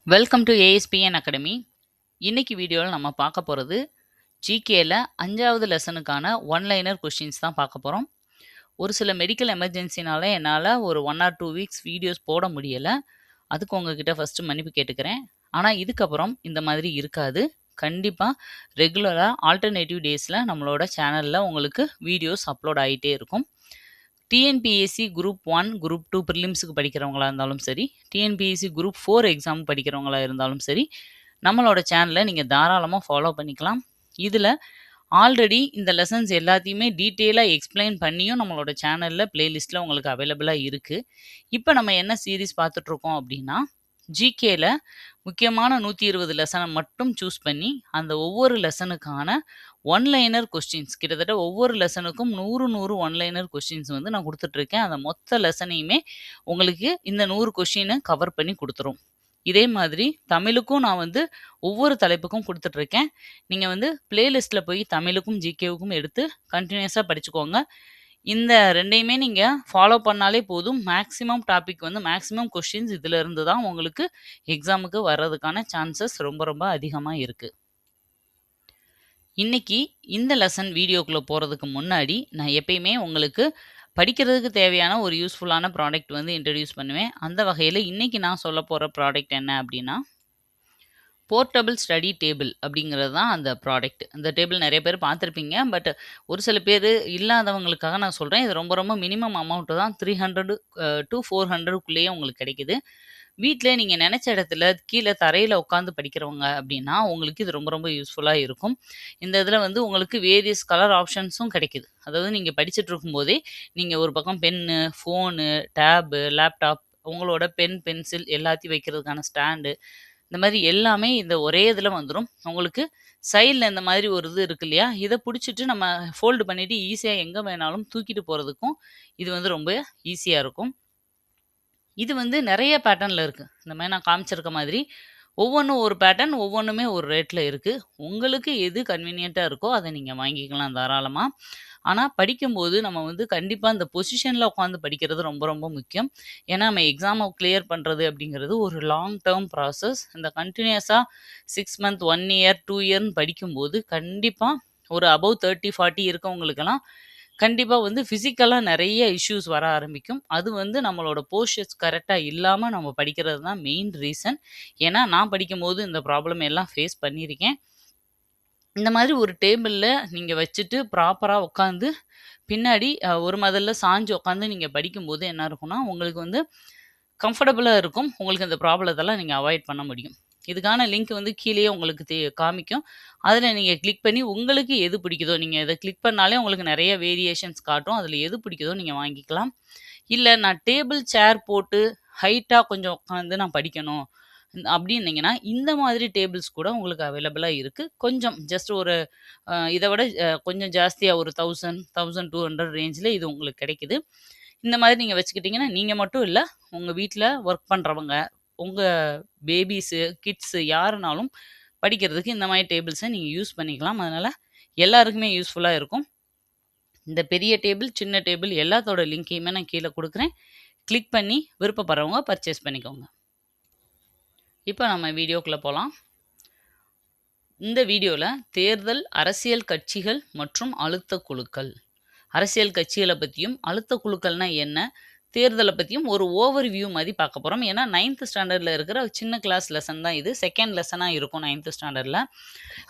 Welcome to ASPN academy. இன்னைக்கு வீடியோவில் நம்ம பார்க்க போகிறது ஜிகேல 5வது லெசனுக்கான ஒன்லைனர் கொஷின்ஸ் தான் பார்க்க போகிறோம். ஒரு சில மெடிக்கல் எமர்ஜென்சினால என்னால் ஒரு 1 or 2 வீக்ஸ் வீடியோஸ் போட முடியலை. அதுக்கு உங்ககிட்ட ஃபஸ்ட்டு மன்னிப்பு கேட்டுக்கிறேன். ஆனால் இதுக்கப்புறம் இந்த மாதிரி இருக்காது. கண்டிப்பாக ரெகுலராக ஆல்டர்னேட்டிவ் டேஸில் நம்மளோட சேனலில் உங்களுக்கு வீடியோஸ் அப்லோட் ஆகிட்டே இருக்கும். டிஎன்பிஎஸ்சி குரூப் 1, குரூப் 2 ப்ரிலிம்ஸுக்கு படிக்கிறவங்களா இருந்தாலும் சரி, டிஎன்பிஎஸ்சி குரூப் 4 எக்ஸாம் படிக்கிறவங்களா இருந்தாலும் சரி, நம்மளோட சேனலை நீங்கள் தாராளமாக ஃபாலோ பண்ணிக்கலாம். இதில் ஆல்ரெடி இந்த லெசன்ஸ் எல்லாத்தையுமே டீட்டெயிலாக எக்ஸ்பிளைன் பண்ணியும் நம்மளோட சேனலில் பிளேலிஸ்ட்டில் உங்களுக்கு அவைலபிளாக இருக்குது. இப்போ நம்ம என்ன சீரீஸ் பார்த்துட்ருக்கோம் அப்படின்னா, ஜிகேல முக்கியமான 120 லெசனை மட்டும் சூஸ் பண்ணி அந்த ஒவ்வொரு லெசனுக்கான ஒன்லைனர் கொஸ்டின்ஸ், கிட்டத்தட்ட ஒவ்வொரு லெசனுக்கும் 100 ஒன்லைனர் கொஸ்டின்ஸ் வந்து நான் கொடுத்துட்ருக்கேன். அந்த மொத்த லெசனையுமே உங்களுக்கு இந்த 100 கொஸ்டினை கவர் பண்ணி கொடுத்துரும். இதே மாதிரி தமிழுக்கும் நான் வந்து ஒவ்வொரு தலைப்புக்கும் கொடுத்துட்ருக்கேன். நீங்கள் வந்து பிளேலிஸ்ட்டில் போய் தமிழுக்கும் ஜிகேவுக்கும் எடுத்து கண்டினியூஸாக படிச்சுக்கோங்க. இந்த ரெண்டையுமே நீங்கள் ஃபாலோ பண்ணாலே போதும். மேக்ஸிமம் டாபிக் வந்து மேக்ஸிமம் கொஸ்டின்ஸ் இதிலிருந்து தான் உங்களுக்கு எக்ஸாமுக்கு வர்றதுக்கான சான்சஸ் ரொம்ப ரொம்ப அதிகமாக இருக்குது. இன்னைக்கு இந்த லெசன் வீடியோக்குள்ளே போகிறதுக்கு முன்னாடி நான் எப்பயுமே உங்களுக்கு படிக்கிறதுக்கு தேவையான ஒரு யூஸ்ஃபுல்லான ப்ராடக்ட் வந்து இன்ட்ரடியூஸ் பண்ணுவேன். அந்த வகையில் இன்னைக்கு நான் சொல்ல போகிற ப்ராடக்ட் என்ன அப்படின்னா, போர்ட்டபிள் ஸ்டடி டேபிள் அப்படிங்கிறது தான் அந்த ப்ராடக்ட். அந்த டேபிள் நிறைய பேர் பார்த்துருப்பீங்க. பட் ஒரு சில பேர் இல்லாதவங்களுக்காக நான் சொல்கிறேன். இது ரொம்ப ரொம்ப மினிமம் அமௌண்ட்டு தான். 300 to 400க்குள்ளேயே உங்களுக்கு கிடைக்குது. வீட்டிலே நீங்கள் நினச்ச இடத்துல கீழே தரையில் உட்காந்து படிக்கிறவங்க அப்படின்னா உங்களுக்கு இது ரொம்ப ரொம்ப யூஸ்ஃபுல்லாக இருக்கும். இந்த இதில் வந்து உங்களுக்கு வேரியஸ் கலர் ஆப்ஷன்ஸும் கிடைக்குது. அதாவது நீங்கள் படிச்சுட்டு இருக்கும்போதே நீங்கள் ஒரு பக்கம் பென்னு, ஃபோனு, டேபு, லேப்டாப், உங்களோட பென், பென்சில் எல்லாத்தையும் வைக்கிறதுக்கான ஸ்டாண்டு, இந்த மாதிரி எல்லாமே இந்த ஒரே இதில் வந்துடும். உங்களுக்கு சைடில் இந்த மாதிரி ஒரு இது இருக்கு இல்லையா, இதை பிடிச்சிட்டு நம்ம ஃபோல்டு பண்ணிவிட்டு ஈஸியாக எங்கே வேணாலும் தூக்கிட்டு போகிறதுக்கும் இது வந்து ரொம்ப ஈஸியாக இருக்கும். இது வந்து நிறைய பேட்டர்னில் இருக்குது. இந்த மாதிரி நான் காமிச்சிருக்க மாதிரி ஒவ்வொன்றும் ஒரு பேட்டர்ன், ஒவ்வொன்றுமே ஒரு ரேட்டில் இருக்குது. உங்களுக்கு எது கன்வீனியண்ட்டாக இருக்கோ அதை நீங்கள் வாங்கிக்கலாம் தாராளமாக. ஆனால் படிக்கும்போது நம்ம வந்து கண்டிப்பாக இந்த பொசிஷனில் உட்காந்து படிக்கிறது ரொம்ப ரொம்ப முக்கியம். ஏன்னா நம்ம எக்ஸாமை கிளியர் பண்ணுறது அப்படிங்கிறது ஒரு லாங் டேர்ம் ப்ராசஸ். இந்த கண்டினியூஸாக 6 month, 1 year, 2 yearன்னு படிக்கும்போது கண்டிப்பாக ஒரு அபவ் 30, 40 இருக்கவங்களுக்கெல்லாம் கண்டிப்பாக வந்து ஃபிசிக்கலாக நிறைய இஷ்யூஸ் வர ஆரம்பிக்கும். அது வந்து நம்மளோட போஸ்டர்ஸ் கரெக்டாக இல்லாமல் நம்ம படிக்கிறது தான் மெயின் ரீசன். ஏன்னா நான் படிக்கும்போது இந்த ப்ராப்ளம் எல்லாம் ஃபேஸ் பண்ணியிருக்கேன். இந்த மாதிரி ஒரு டேபிளில் நீங்கள் வச்சுட்டு ப்ராப்பராக உட்காந்து பின்னாடி ஒரு மதல்ல சாஞ்சு உட்காந்து நீங்கள் படிக்கும்போது என்ன இருக்கும்னா உங்களுக்கு வந்து கம்ஃபர்டபுளாக இருக்கும். உங்களுக்கு இந்த ப்ராப்ளத்தெல்லாம் நீங்கள் அவாய்ட் பண்ண முடியும். இதுக்கான லிங்க் வந்து கீழேயே உங்களுக்கு காமிக்கும். அதில் நீங்கள் கிளிக் பண்ணி உங்களுக்கு எது பிடிக்குதோ, நீங்கள் இதை கிளிக் பண்ணாலே உங்களுக்கு நிறைய வேரியேஷன்ஸ் காட்டும். அதில் எது பிடிக்குதோ நீங்கள் வாங்கிக்கலாம். இல்லை நான் டேபிள் சேர் போட்டு ஹைட்டாக கொஞ்சம் உட்காந்து நான் படிக்கணும் அப்படின்னீங்கன்னா, இந்த மாதிரி டேபிள்ஸ் கூட உங்களுக்கு அவைலபிளாக இருக்குது. கொஞ்சம் ஜஸ்ட் ஒரு இதை விட கொஞ்சம் ஜாஸ்தியாக ஒரு 1000, 1200 ரேஞ்சில் இது உங்களுக்கு கிடைக்குது. இந்த மாதிரி நீங்கள் வச்சுக்கிட்டிங்கன்னா, நீங்கள் மட்டும் இல்லை, உங்கள் வீட்டில் ஒர்க் பண்ணுறவங்க, உங்கள் பேபிஸு, கிட்ஸு யாருனாலும் படிக்கிறதுக்கு இந்த மாதிரி டேபிள்ஸை நீங்கள் யூஸ் பண்ணிக்கலாம். அதனால் எல்லாருக்குமே யூஸ்ஃபுல்லாக இருக்கும். இந்த பெரிய டேபிள், சின்ன டேபிள் எல்லாத்தோட லிங்க்கையுமே நான் கீழே கொடுக்குறேன். கிளிக் பண்ணி விருப்பப்படுறவங்க பர்ச்சேஸ் பண்ணிக்கோங்க. இப்போ நம்ம வீடியோக்குள்ளே போகலாம். இந்த வீடியோவில் தேர்தல், அரசியல் கட்சிகள் மற்றும் அழுத்த குழுக்கள், அரசியல் கட்சிகளை பற்றியும் அழுத்த குழுக்கள்னா என்ன, தேர்தலை பற்றியும் ஒரு ஓவர்வியூ மாதிரி பார்க்க போகிறோம். ஏன்னா 9th ஸ்டாண்டர்டில் இருக்கிற சின்ன கிளாஸ் லெசன் தான் இது. செகண்ட் லெசனாக இருக்கும் 9th ஸ்டாண்டர்டில்.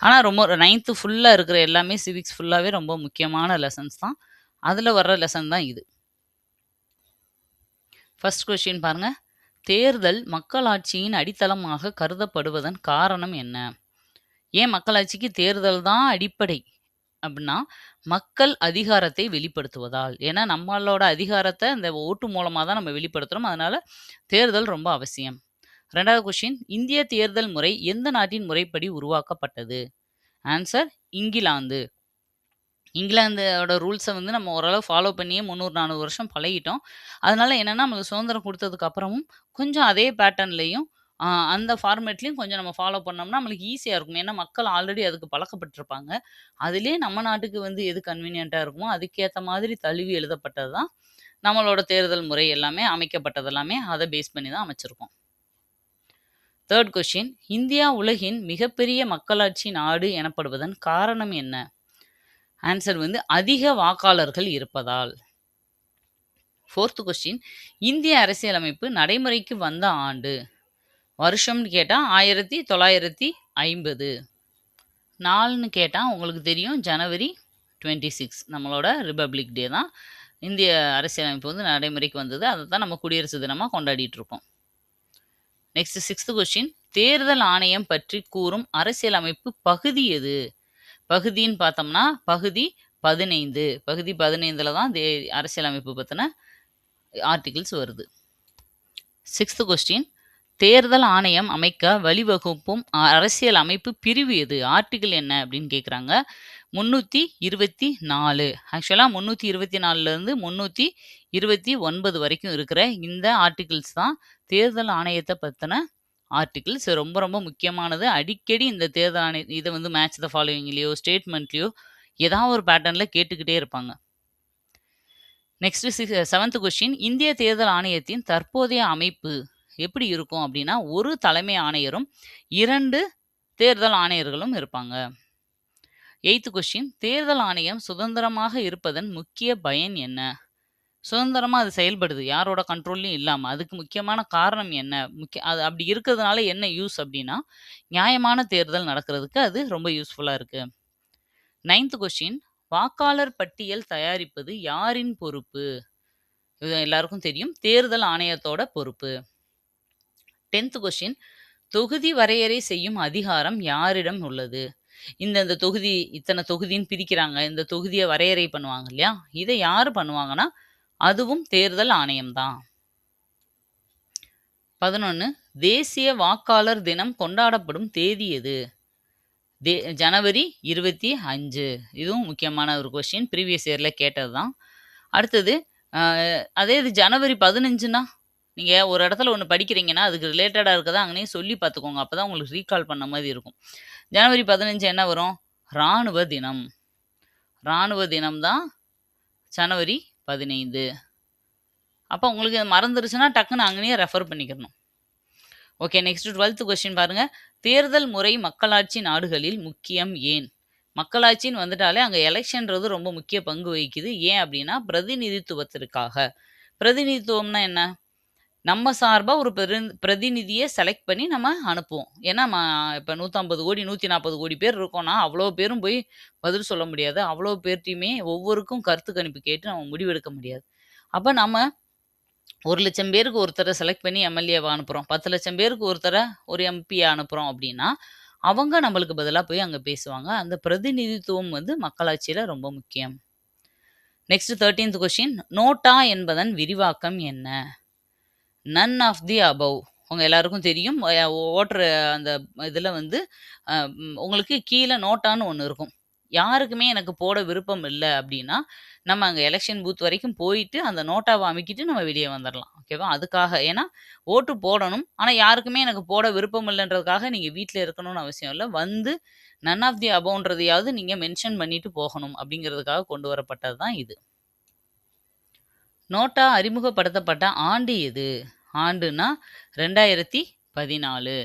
ஆனால் ரொம்ப 9th ஃபுல்லாக இருக்கிற எல்லாமே சிவிக்ஸ் ஃபுல்லாகவே ரொம்ப முக்கியமான லெசன்ஸ் தான். அதில் வர்ற லெசன் தான் இது. ஃபர்ஸ்ட் கொஸ்டின் பாருங்கள். தேர்தல் மக்களாட்சியின் அடித்தளமாக கருதப்படுவதன் காரணம் என்ன? ஏன் மக்களாட்சிக்கு தேர்தல் தான் அடிப்படை அப்படின்னா, மக்கள் அதிகாரத்தை வெளிப்படுத்துவதால். ஏன்னா நம்மளோட அதிகாரத்தை இந்த ஓட்டு மூலமாக தான் நம்ம வெளிப்படுத்துகிறோம். அதனால தேர்தல் ரொம்ப அவசியம். 2வது கொஸ்டின், இந்திய தேர்தல் முறை எந்த நாட்டின் முறைப்படி உருவாக்கப்பட்டது? ஆன்சர் இங்கிலாந்து. இங்கிலாந்தோட ரூல்ஸை வந்து நம்ம ஓரளவு ஃபாலோ பண்ணியே 300, 400 வருஷம் பழகிட்டோம். அதனால என்னன்னா நமக்கு சுதந்திரம் கொடுத்ததுக்கு அப்புறமும் கொஞ்சம் அதே பேட்டர்ன்லையும் அந்த ஃபார்மேட்லையும் கொஞ்சம் நம்ம ஃபாலோ பண்ணோம்னா நம்மளுக்கு ஈஸியாக இருக்கும். ஏன்னா மக்கள் ஆல்ரெடி அதுக்கு பழக்கப்பட்டிருப்பாங்க. அதிலே நம்ம நாட்டுக்கு வந்து எது கன்வீனியண்ட்டாக இருக்குமோ அதுக்கேற்ற மாதிரி தழுவி எழுதப்பட்டது தான் நம்மளோட தேர்தல் முறை. எல்லாமே அமைக்கப்பட்டது எல்லாமே அதை பேஸ் பண்ணி தான் அமைச்சிருக்கோம். 3rd கொஸ்டின், இந்தியா உலகின் மிகப்பெரிய மக்களாட்சி நாடு எனப்படுவதன் காரணம் என்ன? ஆன்சர் வந்து அதிக வாக்காளர்கள் இருப்பதால். 4th கொஸ்டின், இந்திய அரசியலமைப்பு நடைமுறைக்கு வந்த ஆண்டு. வருஷம்னு கேட்டா 1950. நாள்னு கேட்டா உங்களுக்கு தெரியும் ஜனவரி 26 நம்மளோட ரிபப்ளிக் டே தான். இந்திய அரசியலமைப்பு வந்து நடைமுறைக்கு வந்தது. அதை தான் நம்ம குடியரசு தினமா கொண்டாடிட்டு இருக்கோம். நெக்ஸ்ட் 6th கொஸ்டின், தேர்தல் ஆணையம் பற்றி கூறும் அரசியலமைப்பு பகுதி எது? பகுதின்னு பார்த்தோம்னா பகுதி 15. பகுதி 15ல தான் அரசியலமைப்பு பற்றின ஆர்டிகிள்ஸ் வருது. 6th கொஸ்டின், தேர்தல் ஆணையம் அமைக்க வழிவகுக்கும் அரசியல் அமைப்பு பிரிவு எது? ஆர்டிகிள் என்ன அப்படின்னு கேட்குறாங்க. 324. ஆக்சுவலாக 324லேருந்து 329 வரைக்கும் இருக்கிற இந்த ஆர்டிகிள்ஸ் தான் தேர்தல் ஆணையத்தை பற்றின ஆர்டிகிள்ஸ். ரொம்ப ரொம்ப முக்கியமானது. அடிக்கடி இந்த தேர்தல் ஆணையம் இதை வந்து மேட்ச் த ஃபாலோவிங்லேயோ ஸ்டேட்மெண்ட்லேயோ ஏதாவது ஒரு பேட்டர்னில் கேட்டுக்கிட்டே இருப்பாங்க. நெக்ஸ்ட் 7th கொஸ்டின், இந்திய தேர்தல் ஆணையத்தின் தற்போதைய அமைப்பு எப்படி இருக்கும் அப்படின்னா ஒரு தலைமை ஆணையரும் 2 தேர்தல் ஆணையர்களும் இருப்பாங்க. 8th கொஸ்டின், தேர்தல் ஆணையம் சுதந்திரமாக இருப்பதன் முக்கிய பயன் என்ன? சுதந்திரமா அது செயல்படுது, யாரோட கண்ட்ரோல்லையும் இல்லாம. அதுக்கு முக்கியமான காரணம் என்ன? அது அப்படி இருக்கிறதுனால என்ன யூஸ் அப்படின்னா நியாயமான தேர்தல் நடக்கிறதுக்கு அது ரொம்ப யூஸ்ஃபுல்லா இருக்கு. 9th கொஸ்டின், வாக்காளர் பட்டியல் தயாரிப்பது யாரின் பொறுப்பு? இது எல்லாருக்கும் தெரியும், தேர்தல் ஆணையத்தோட பொறுப்பு. 10th கொஸ்டின், தொகுதி வரையறை செய்யும் அதிகாரம் யாரிடம் உள்ளது? இந்த தொகுதி இத்தனை தொகுதின்னு பிரிக்கிறாங்க, இந்த தொகுதியை வரையறை பண்ணுவாங்க இல்லையா, இதை யாரு பண்ணுவாங்கன்னா அதுவும் தேர்தல் ஆணையம் தான். 11, தேசிய வாக்காளர் தினம் கொண்டாடப்படும் தேதி எது? ஜனவரி 25. இதுவும் முக்கியமான ஒரு கொஸ்டின், ப்ரீவியஸ் இயரில் கேட்டது தான். அடுத்தது அதே இது ஜனவரி 15னா நீங்கள் ஒரு இடத்துல ஒன்று படிக்கிறீங்கன்னா அதுக்கு ரிலேட்டடாக இருக்கதான் அங்கேயே சொல்லி பார்த்துக்கோங்க. அப்போ தான் உங்களுக்கு ரீகால் பண்ண மாதிரி இருக்கும். ஜனவரி 15 என்ன வரும்? இராணுவ தினம். இராணுவ தினம் தான் ஜனவரி 15. அப்போ உங்களுக்கு மறந்துருச்சுன்னா டக்குன்னு அங்கேயே ரெஃபர் பண்ணிக்கணும். ஓகே, நெக்ஸ்ட் 12th கொஸ்டின் பாருங்க. தேர்தல் முறை மக்களாட்சி நாடுகளில் முக்கியம் ஏன்? மக்களாட்சின்னு வந்துட்டாலே அங்கே எலெக்ஷன்றது ரொம்ப முக்கிய பங்கு வகிக்குது. ஏன் அப்படின்னா பிரதிநிதித்துவத்திற்காக. பிரதிநிதித்துவம்னா என்ன? நம்ம சார்பாக ஒரு பிரதிநிதியை செலக்ட் பண்ணி நம்ம அனுப்புவோம். ஏன்னா இப்போ 150 கோடி 140 கோடி பேர் இருக்கோம்னா அவ்வளோ பேரும் போய் பதில் சொல்ல முடியாது. அவ்வளோ பேர்ட்டையுமே ஒவ்வொருக்கும் கருத்து கணிப்பு கேட்டு நம்ம முடிவெடுக்க முடியாது. அப்போ நம்ம 1,00,000 பேருக்கு ஒருத்தரை செலக்ட் பண்ணி எம்எல்ஏவை அனுப்புகிறோம், 10,00,000 பேருக்கு ஒருத்தரை ஒரு எம்பியை அனுப்புகிறோம் அப்படின்னா அவங்க நம்மளுக்கு பதிலாக போய் அங்கே பேசுவாங்க. அந்த பிரதிநிதித்துவம் வந்து மக்களாட்சியில் ரொம்ப முக்கியம். நெக்ஸ்ட் 13th கொஸ்டின், நோட்டா என்பதன் விரிவாக்கம் என்ன? None of the above. உங்கள் எல்லாருக்கும் தெரியும், ஓட்டுற அந்த இதில் வந்து உங்களுக்கு கீழே நோட்டான்னு ஒன்று இருக்கும். யாருக்குமே எனக்கு போட விருப்பம் இல்லை அப்படின்னா நம்ம அங்கே எலெக்ஷன் பூத் வரைக்கும் போயிட்டு அந்த நோட்டாவை அமைக்கிட்டு நம்ம வெளியே வந்துடலாம். ஓகேவா? அதுக்காக, ஏன்னா ஓட்டு போடணும், ஆனால் யாருக்குமே எனக்கு போட விருப்பம் இல்லைன்றதுக்காக நீங்கள் வீட்டில் இருக்கணும்னு அவசியம் இல்லை. வந்து நன் ஆஃப் தி அபவ்ன்றதையாவது நீங்கள் மென்ஷன் பண்ணிட்டு போகணும் அப்படிங்கிறதுக்காக கொண்டு வரப்பட்டது தான் இது. நோட்டா அறிமுகப்படுத்தப்பட்ட ஆண்டு எது? ஆண்டுனா 2014.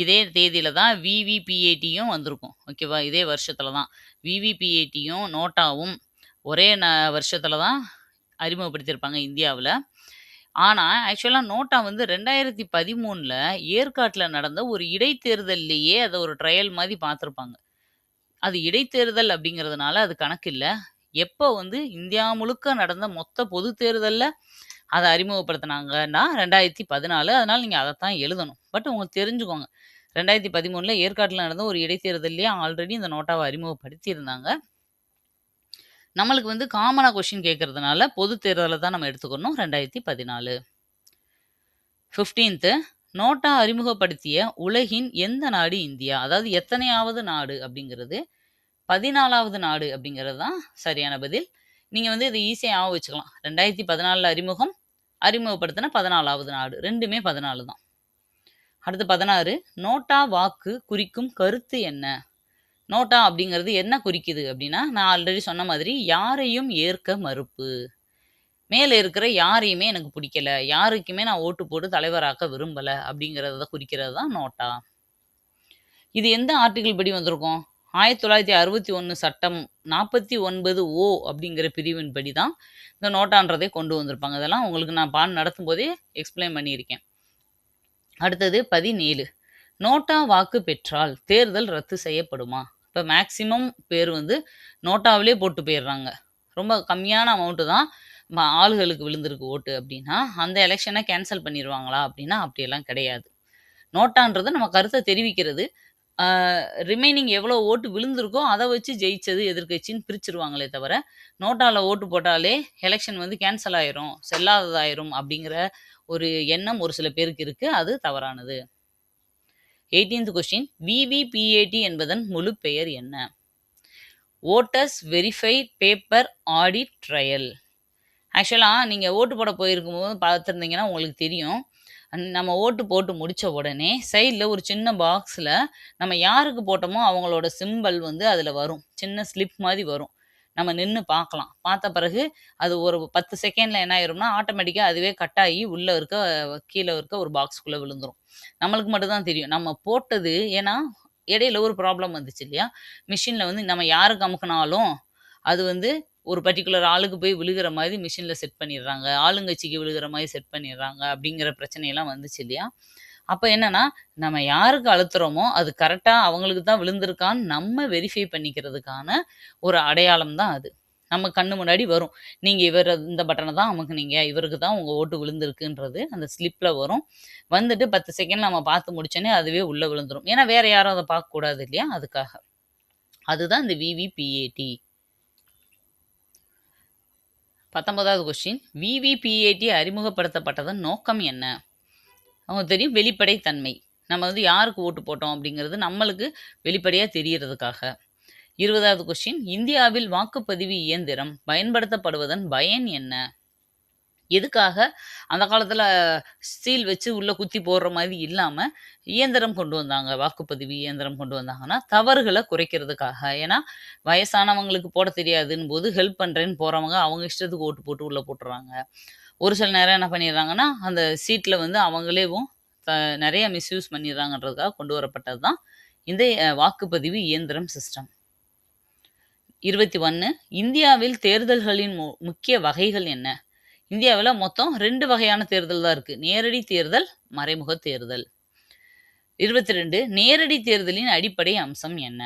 இதே தேதியில தான் விவிபிஏடியும் வந்திருக்கும். ஓகேவா? இதே வருஷத்துல தான் விவிபிஏடியும் நோட்டாவும் ஒரே வருஷத்துல தான் அறிமுகப்படுத்தியிருப்பாங்க இந்தியாவில். ஆனால் ஆக்சுவலாக நோட்டா வந்து 2013ல் ஏற்காட்டில் நடந்த ஒரு இடைத்தேர்தல்லையே அதை ஒரு ட்ரையல் மாதிரி பார்த்துருப்பாங்க. அது இடைத்தேர்தல் அப்படிங்கிறதுனால அது கணக்கு இல்லை. எப்போ வந்து இந்தியா முழுக்க நடந்த மொத்த பொது தேர்தலில் அதை அறிமுகப்படுத்தினாங்கன்னா 2014. அதனால் நீங்கள் அதைத்தான் எழுதணும். பட் உங்களுக்கு தெரிஞ்சுக்கோங்க, 2013ல் ஏற்காட்டில் நடந்த ஒரு இடைத்தேர்தல்லையே ஆல்ரெடி இந்த நோட்டாவை அறிமுகப்படுத்தியிருந்தாங்க. நம்மளுக்கு வந்து காமனாக கொஸ்டின் கேட்கறதுனால பொது தேர்தலை தான் நம்ம எடுத்துக்கணும். 2014. 15th, நோட்டா அறிமுகப்படுத்திய உலகின் எந்த நாடு இந்தியா? அதாவது எத்தனையாவது நாடு அப்படிங்கிறது 14வது நாடு அப்படிங்கிறது தான் சரியான பதில். நீங்கள் வந்து இதை ஈஸியாக வச்சுக்கலாம். 2014 அறிமுகப்படுத்தின 14வது நாடு, ரெண்டுமே 14 தான். அடுத்து 16, நோட்டா வாக்கு குறிக்கும் கருத்து என்ன? நோட்டா அப்படிங்கிறது என்ன குறிக்குது அப்படின்னா நான் ஆல்ரெடி சொன்ன மாதிரி யாரையும் ஏற்க மறுப்பு. மேல இருக்கிற யாரையுமே எனக்கு பிடிக்கல. யாருக்குமே நான் ஓட்டு போட்டு தலைவராக்க விரும்பல அப்படிங்கிறத குறிக்கிறது தான் நோட்டா. இது எந்த ஆர்டிகிள் படி வந்திருக்கும்? 1961 சட்டம் 49 ஓ அப்படிங்கிற பிரிவின்படி தான் இந்த நோட்டான்றதை கொண்டு வந்திருப்பாங்க. இதெல்லாம் உங்களுக்கு நான் பாடம் நடத்தும்போதே எக்ஸ்பிளைன் பண்ணியிருக்கேன். அடுத்தது 17. நோட்டா வாக்கு பெற்றால் தேர்தல் ரத்து செய்யப்படுமா? இப்ப மேக்ஸிமம் பேர் வந்து நோட்டாவிலே போட்டு போயிடுறாங்க. ரொம்ப கம்மியான அமௌண்ட்டு தான் ஆளுகளுக்கு விழுந்திருக்கு ஓட்டு அப்படின்னா, அந்த எலக்ஷன கேன்சல் பண்ணிருவாங்களா? அப்படின்னா, அப்படியெல்லாம் கிடையாது. நோட்டான்றது நம்ம கருத்த தெரிவிக்கிறது. ஆ ரிமைனிங் எவ்வளோ ஓட்டு விழுந்திருக்கோ, அத வச்சு ஜெயிச்சது எதிர்க்கட்சின்னு பிரிச்சுருவாங்களே தவிர, நோட்டால ஓட்டு போட்டாலே எலக்ஷன் வந்து கேன்சல் ஆயிரும், செல்லாததாயிரும் அப்படிங்கிற ஒரு எண்ணம் ஒரு சில பேருக்கு இருக்கு. அது தவறானது. 18th கொஸ்டின் விவிபிஏடி என்பதன் முழு பெயர் என்ன? Voters verified paper audit trail. ஆக்சுவலா நீங்க ஓட்டு போட போயிருக்கும்போது பார்த்துருந்தீங்கன்னா உங்களுக்கு தெரியும். நம்ம ஓட்டு போட்டு முடிச்ச உடனே சைட்ல ஒரு சின்ன பாக்ஸ்ல நம்ம யாருக்கு போட்டோமோ அவங்களோட சிம்பல் வந்து அதுல வரும். சின்ன ஸ்லிப் மாரி வரும். நம்ம நின்னு பார்க்கலாம். பார்த்த பிறகு அது ஒரு 10 செகண்ட்ல என்ன ஆயிரும்னா, ஆட்டோமேட்டிக்கா அதுவே கட் ஆகி உள்ள இருக்க கீழ இருக்க ஒரு பாக்ஸ்க்குள்ள விழுந்துரும். நம்மளுக்கு மட்டும் தான் தெரியும். நம்ம போட்டது ஏன்னா இடையில ஒரு ப்ராப்ளம் வந்துச்சு இல்லையா? மிஷின்ல வந்து நம்ம யாருக்கு அமுக்குனாலும், அது வந்து ஒரு பர்ட்டிகுலர் ஆளுக்கு போய் விழுகிற மாரி மிஷின்ல செட் பண்ணிடுறாங்க. ஆளுங்கட்சிக்கு விழுகிற மாரி செட் பண்ணிடுறாங்க. அப்படிங்கிற பிரச்சனையெல்லாம் வந்துச்சு இல்லையா? அப்ப என்னன்னா, நம்ம யாருக்கு அழுத்துறோமோ, அது கரெக்ட்டா அவங்களுக்கு தான் விழுந்திருக்கான்னு நம்ம வெரிஃபை பண்ணிக்கிறதுக்கான ஒரு அடையாளம் தான் அது. நம்ம கண்ணு முன்னாடி வரும். நீங்க இந்த பட்டன தான் அமுக்குனீங்க. இவருக்கு தான் உங்க ஓட்டு விழுந்திருக்குன்றது அந்த ஸ்லிப்ல வரும். வந்துட்டு 10 செகண்ட்ல நம்ம பார்த்து முடிச்சோனே அதுவே உள்ள விழுந்துரும். ஏன்னா வேற யாரும் அத பார்க்கக்கூடாது இல்லையா? அதுக்காக. அதுதான் இந்த விவிபிஏடி. 19வது கொஸ்டின் விவிபிஏடி அறிமுகப்படுத்தப்பட்டதன் நோக்கம் என்ன? அவங்களுக்கு தெரியும் வெளிப்படைத்தன்மை. நம்ம வந்து யாருக்கு ஓட்டு போட்டோம் அப்படிங்கிறது நம்மளுக்கு வெளிப்படையா தெரியறதுக்காக. 20வது கொஸ்டின் இந்தியாவில் வாக்குப்பதிவு இயந்திரம் பயன்படுத்தப்படுவதன் பயன் என்ன? எதுக்காக அந்த காலத்துல சீல் வச்சு உள்ள குத்தி போடுற மாதிரி இல்லாம, இயந்திரம் கொண்டு வந்தாங்க. வாக்குப்பதிவு இயந்திரம் கொண்டு வந்தாங்கன்னா, தவறுகள குறைக்கிறதுக்காக. ஏன்னா, வயசானவங்களுக்கு போடத் தெரியாதுன்னும்போது ஹெல்ப் பண்றேன்னு போறவங்க, அவங்க இஷ்டத்துக்கு ஓட்டு போட்டு உள்ள போட்டுர்றாங்க. ஒரு சில நேரம் என்ன பண்ணிடுறாங்கன்னா, அந்த சீட்ல வந்து அவங்களேவும் த நெறைய மிஸ்யூஸ் பண்ணிடுறாங்கன்றதுக்காக கொண்டு வரப்பட்டது தான் இந்த வாக்குப்பதிவு இயந்திரம் சிஸ்டம். 21 இந்தியாவில் தேர்தல்களின் முக்கிய வகைகள் என்ன? இந்தியாவுல மொத்தம் 2 வகையான தேர்தல் தான் இருக்கு. நேரடி தேர்தல், மறைமுக தேர்தல். 22 நேரடி தேர்தலின் அடிப்படை அம்சம் என்ன?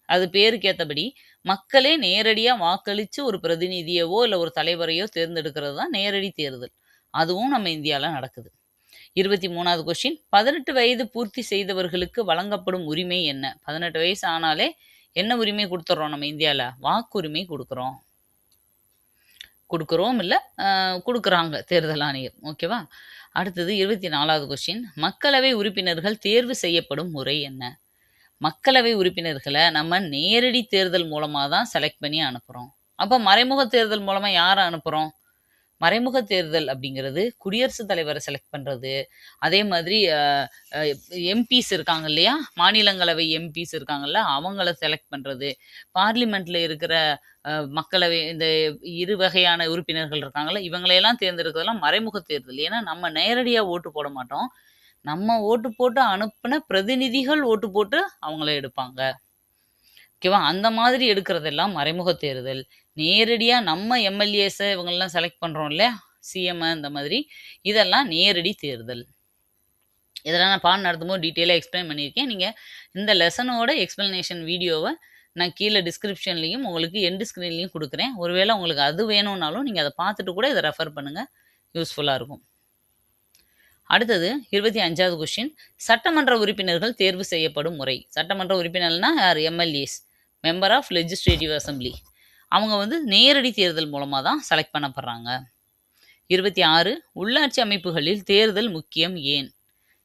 அது பேருக்கு ஏத்தபடி மக்களே நேரடியா வாக்களிச்சு ஒரு பிரதிநிதியவோ, இல்ல ஒரு தலைவரையோ தேர்ந்தெடுக்கிறது தான் நேரடி தேர்தல். அதுவும் நம்ம இந்தியால நடக்குது. 23வது கொஸ்டின் 18 வயது பூர்த்தி செய்தவர்களுக்கு வழங்கப்படும் உரிமை என்ன? 18 வயசு ஆனாலே என்ன உரிமை குடுத்துர்றோம் நம்ம இந்தியால? வாக்குரிமை குடுக்குறோம். குடுக்குறோம் இல்ல, குடுக்குறாங்க தேர்தல் ஆணையர். ஓகேவா? அடுத்தது 24வது கொஸ்டின் மக்களவை உறுப்பினர்கள் தேர்வு செய்யப்படும் முறை என்ன? மக்களவை உறுப்பினர்கள நம்ம நேரடி தேர்தல் மூலமா தான் செலக்ட் பண்ணி அனுப்புறோம். அப்ப மறைமுக தேர்தல் மூலமா யார அனுப்புறோம்? மறைமுக தேர்தல் அப்படிங்கிறது குடியரசுத் தலைவர செலக்ட் பண்றது. அதே மாதிரி எம்பிஸ் இருக்காங்க இல்லையா? மாநிலங்களவை எம்பிஸ் இருக்காங்கல்ல, அவங்கள செலக்ட் பண்றது. பார்லிமென்ட்ல இருக்கிற மக்களவை இந்த இரு வகையான உறுப்பினர்கள் இருக்காங்கல்ல, இவங்களையெல்லாம் தேர்ந்தெடுக்கிறதெல்லாம் மறைமுக தேர்தல். ஏன்னா, நம்ம நேரடியா ஓட்டு போட மாட்டோம். நம்ம ஓட்டு போட்டு அனுப்புன பிரதிநிதிகள் ஓட்டு போட்டு அவங்கள எடுப்பாங்க. ஓகேவா? அந்த மாதிரி எடுக்கிறதெல்லாம் மறைமுக தேர்தல். நேரடியா நம்ம எம்எல்ஏஸ இவங்கலாம் செலக்ட் பண்றோம் இல்லையா? சிஎம் இந்த மாதிரி. இதெல்லாம் நேரடி தேர்தல். இதெல்லாம் நான் பாடம் நடத்தும்போது டீட்டெயிலா எக்ஸ்பிளைன் பண்ணியிருக்கேன். நீங்க இந்த லெசனோட எக்ஸ்ப்ளனேஷன் வீடியோவ நான் கீழ டிஸ்கிரிப்ஷன்லயும் உங்களுக்கு எண்ட் ஸ்க்ரீன்லயும் குடுக்குறேன். ஒருவேளை உங்களுக்கு அது வேணும்னாலும் நீங்க அத பார்த்துட்டு கூட இத ரெஃபர் பண்ணுங்க. யூஸ்ஃபுல்லா இருக்கும். அடுத்தது 25வது கொஸ்டின் சட்டமன்ற உறுப்பினர்கள் தேர்வு செய்யப்படும் முறை. சட்டமன்ற உறுப்பினர்னா யார்? MLAs. Member of legislative assembly. அவங்க வந்து நேரடி தேர்தல் மூலமா தான் செலக்ட் பண்ணப்படுறாங்க. 26 உள்ளாட்சி அமைப்புகளில் தேர்தல் முக்கியம் ஏன்?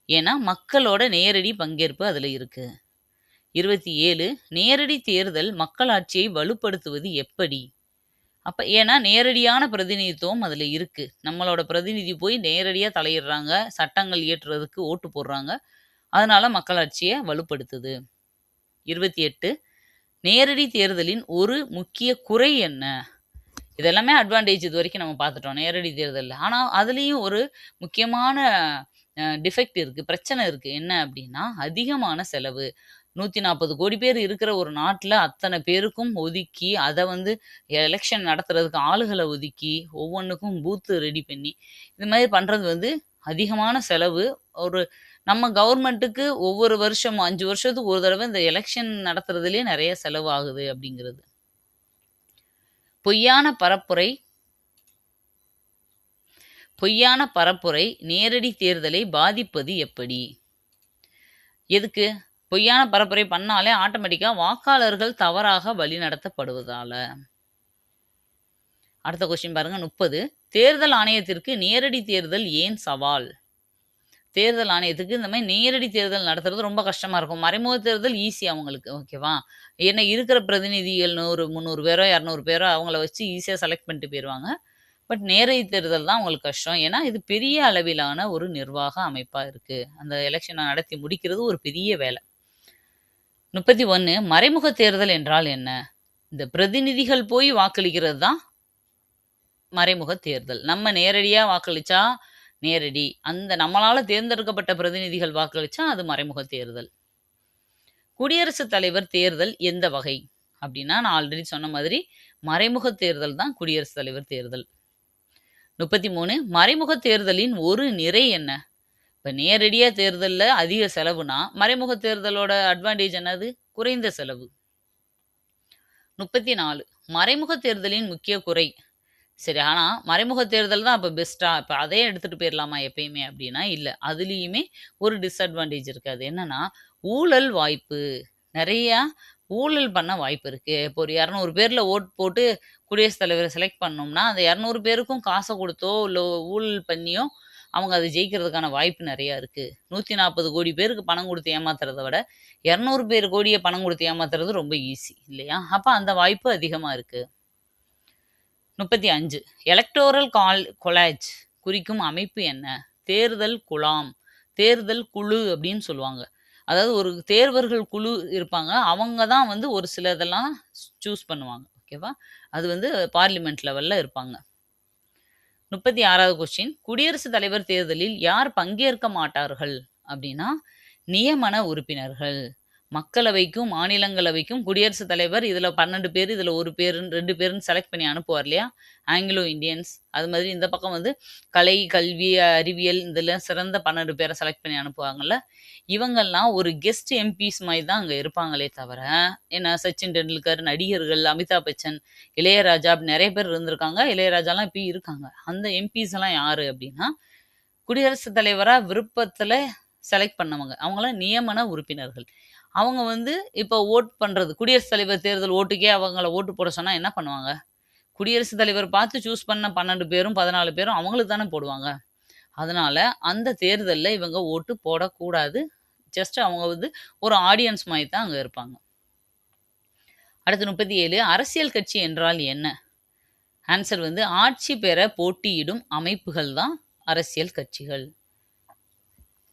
ஏன்னா மக்களோட நேரடி பங்கேற்பு அதுல இருக்கு. 27 நேரடி தேர்தல் மக்களாட்சியை வலுப்படுத்துவது எப்படி? அப்ப ஏன்னா நேரடியான பிரதிநிதித்துவம் அதுல இருக்கு. நம்மளோட பிரதிநிதி போய் நேரடியா தலையிடுறாங்க. சட்டங்கள் இயற்றுறதுக்கு ஓட்டு போடுறாங்க. அதனால மக்களாட்சிய வலுப்படுத்துது. 28 நேரடி தேர்தலின் ஒரு முக்கிய குறை என்ன? இது எல்லாமே அட்வான்டேஜ் இதுவரைக்கும் நம்ம பார்த்துட்டோம் நேரடி தேர்தல்ல. ஆனா, அதுலயும் ஒரு முக்கியமான டிஃபெக்ட் இருக்கு. பிரச்சனை இருக்கு. என்ன அப்டின்னா, அதிகமான செலவு. 140 கோடி பேர் இருக்கிற ஒரு நாட்ல அத்தன பேருக்கும் ஒதுக்கி, அத வந்து எலக்ஷன் நடத்துறதுக்கு ஆளுகள ஒதுக்கி, ஒவ்வொன்னுக்கும் பூத் ரெடி பண்ணி, இந்த மாரி பண்றது வந்து அதிகமான செலவு. ஒரு நம்ம கவர்மெண்ட்டுக்கு ஒவ்வொரு வருஷமும் 5 வருஷத்துக்கு ஒரு தடவ இந்த எலக்ஷன் நடத்துறதுலயே நெறைய செலவு ஆகுது அப்டிங்கிறது. பொய்யான பரப்புரை பொய்யான பரப்புரை நேரடி தேர்தலை பாதிப்பது எப்படி? எதுக்கு? பொய்யான பரப்புரை பண்ணாலே ஆட்டோமேட்டிக்கா வாக்காளர்கள் தவறாக வழிநடத்தப்படுவதால. அடுத்த கொஸ்டின் பாருங்க 30. தேர்தல் ஆணையத்திற்கு நேரடி தேர்தல் ஏன் சவால்? தேர்தல் ஆணையத்துக்கு இந்த மாரி நேரடி தேர்தல் நடத்துறது ரொம்ப கஷ்டமா இருக்கும். மறைமுக தேர்தல் ஈஸி அவங்களுக்கு. ஓகேவா? ஏன்னா இருக்கிற பிரதிநிதிகள் 100, 300 பேரோ, 200 பேரோ அவங்கள வச்சு ஈஸியா செலக்ட் பண்ணிட்டு போயிருவாங்க. பட் நேரடி தேர்தல் தான் அவங்களுக்கு கஷ்டம். ஏன்னா, இது பெரிய அளவிலான ஒரு நிர்வாக அமைப்பா இருக்கு. அந்த எலக்ஷன நடத்தி முடிக்கிறது ஒரு பெரிய வேல. 31 மறைமுக தேர்தல் என்றால் என்ன? இந்த பிரதிநிதிகள் போய் வாக்களிக்கிறது தான் மறைமுக தேர்தல். நம்ம நேரடியா வாக்களிச்சா நேரடி. அந்த நம்மளால தேர்ந்தெடுக்கப்பட்ட பிரதிநிதிகள் வாக்களிச்சா அது மறைமுக தேர்தல். குடியரசுத் தலைவர் தேர்தல் எந்த வகை? அப்டின்னா, நான் ஆல்ரெடி சொன்ன மாதிரி மறைமுக தேர்தல் தான் குடியரசுத் தலைவர் தேர்தல். 33 மறைமுக தேர்தலின் ஒரு நிறை என்ன? இப்ப நேரடியா தேர்தல்ல அதிக செலவுனா, மறைமுக தேர்தலோட அட்வான்டேஜ் என்னது? குறைந்த செலவு. 34 மறைமுக தேர்தலின் முக்கிய குறை. சரி, ஆனா மறைமுக தேர்தல் தான் அப்ப பெஸ்ட்டா? இப்ப அதே எடுத்துட்டு போயிரலாமா எப்பயுமே அப்டின்னா, இல்ல. அதுலயுமே ஒரு டிஸ்அட்வான்டேஜ் இருக்கு. அது என்னன்னா, ஊழல் வாய்ப்பு. நெறையா ஊழல் பண்ண வாய்ப்பு இருக்கு. இப்போ ஒரு 200 பேர்ல ஓட் போட்டு குடியரசுத் தலைவர செலக்ட் பண்ணோம்னா, அந்த 200 பேருக்கும் காச குடுத்தோ, இல்ல ஊழல் பண்ணியோ அவங்க அத ஜெயிக்கிறதுக்கான வாய்ப்பு நெறையா இருக்கு. 140 கோடி பேருக்கு பணம் குடுத்து ஏமாத்துறத விட, 200 பேர் கோடிய பணம் குடுத்து ஏமாத்துறது ரொம்ப ஈஸி இல்லையா? அப்ப அந்த வாய்ப்பு அதிகமா இருக்கு. 35 எலக்டோரல் கொலேஜ் குறிக்கும் அமைப்பு என்ன? தேர்தல் குழாம், தேர்தல் குழு அப்படின்னு சொல்லுவாங்க. அதாவது ஒரு தேர்வர்கள் குழு இருப்பாங்க. அவங்க தான் வந்து ஒரு சிலதெல்லாம் சூஸ் பண்ணுவாங்க. ஓகேவா? அது வந்து பார்லிமென்ட் லெவல்ல இருப்பாங்க. 36வது கொஸ்டின் குடியரசுத் தலைவர் தேர்தலில் யார் பங்கேற்க மாட்டார்கள்? அப்படின்னா, நியமன உறுப்பினர்கள். மக்களவைக்கும், மாநிலங்களவைக்கும் குடியரசுத் தலைவர் இதுல 12 பேரு, இதுல 1 பேருன்னு 2 பேருன்னு செலக்ட் பண்ணி அனுப்புவார் இல்லையா? Anglo Indians. அது மாதிரி இந்த பக்கம் வந்து கலை, கல்வி, அறிவியல் இதுல சிறந்த 12 பேர செலக்ட் பண்ணி அனுப்புவாங்கல்ல. இவங்கெல்லாம் ஒரு கெஸ்ட் எம்பிஸ் மாரி தான் அங்க இருப்பாங்களே தவிர, ஏன்னா சச்சின் டெண்டுல்கர், நடிகர்கள், அமிதாப் பச்சன், இளையராஜா அப்படி நெறைய பேர் இருந்திருக்காங்க. இளையராஜாலாம் இப்பயும் இருக்காங்க. அந்த எம்பிஸ் எல்லாம் யாரு அப்படின்னா, குடியரசுத் தலைவரா விருப்பத்துல செலக்ட் பண்ணவங்க. அவங்கலாம் நியமன உறுப்பினர்கள். அவங்க வந்து இப்போ ஓட் பண்றது குடியரசுத் தலைவர் தேர்தல் ஓட்டுக்கே அவங்கள ஓட்டு போட சொன்னா என்ன பண்ணுவாங்க? குடியரசுத் தலைவர் பார்த்து சூஸ் பண்ண 12 பேரும், 14 பேரும் அவங்களுக்கு தானே போடுவாங்க. அதனால அந்த தேர்தல்ல இவங்க ஓட்டு போடக்கூடாது. ஜஸ்ட் அவங்க வந்து ஒரு ஆடியன்ஸ் மாரி தான் அங்க இருப்பாங்க. அடுத்து 37 அரசியல் கட்சி என்றால் என்ன? ஆன்சர் வந்து ஆட்சி பெற போட்டியிடும் அமைப்புகள் தான் அரசியல் கட்சிகள்.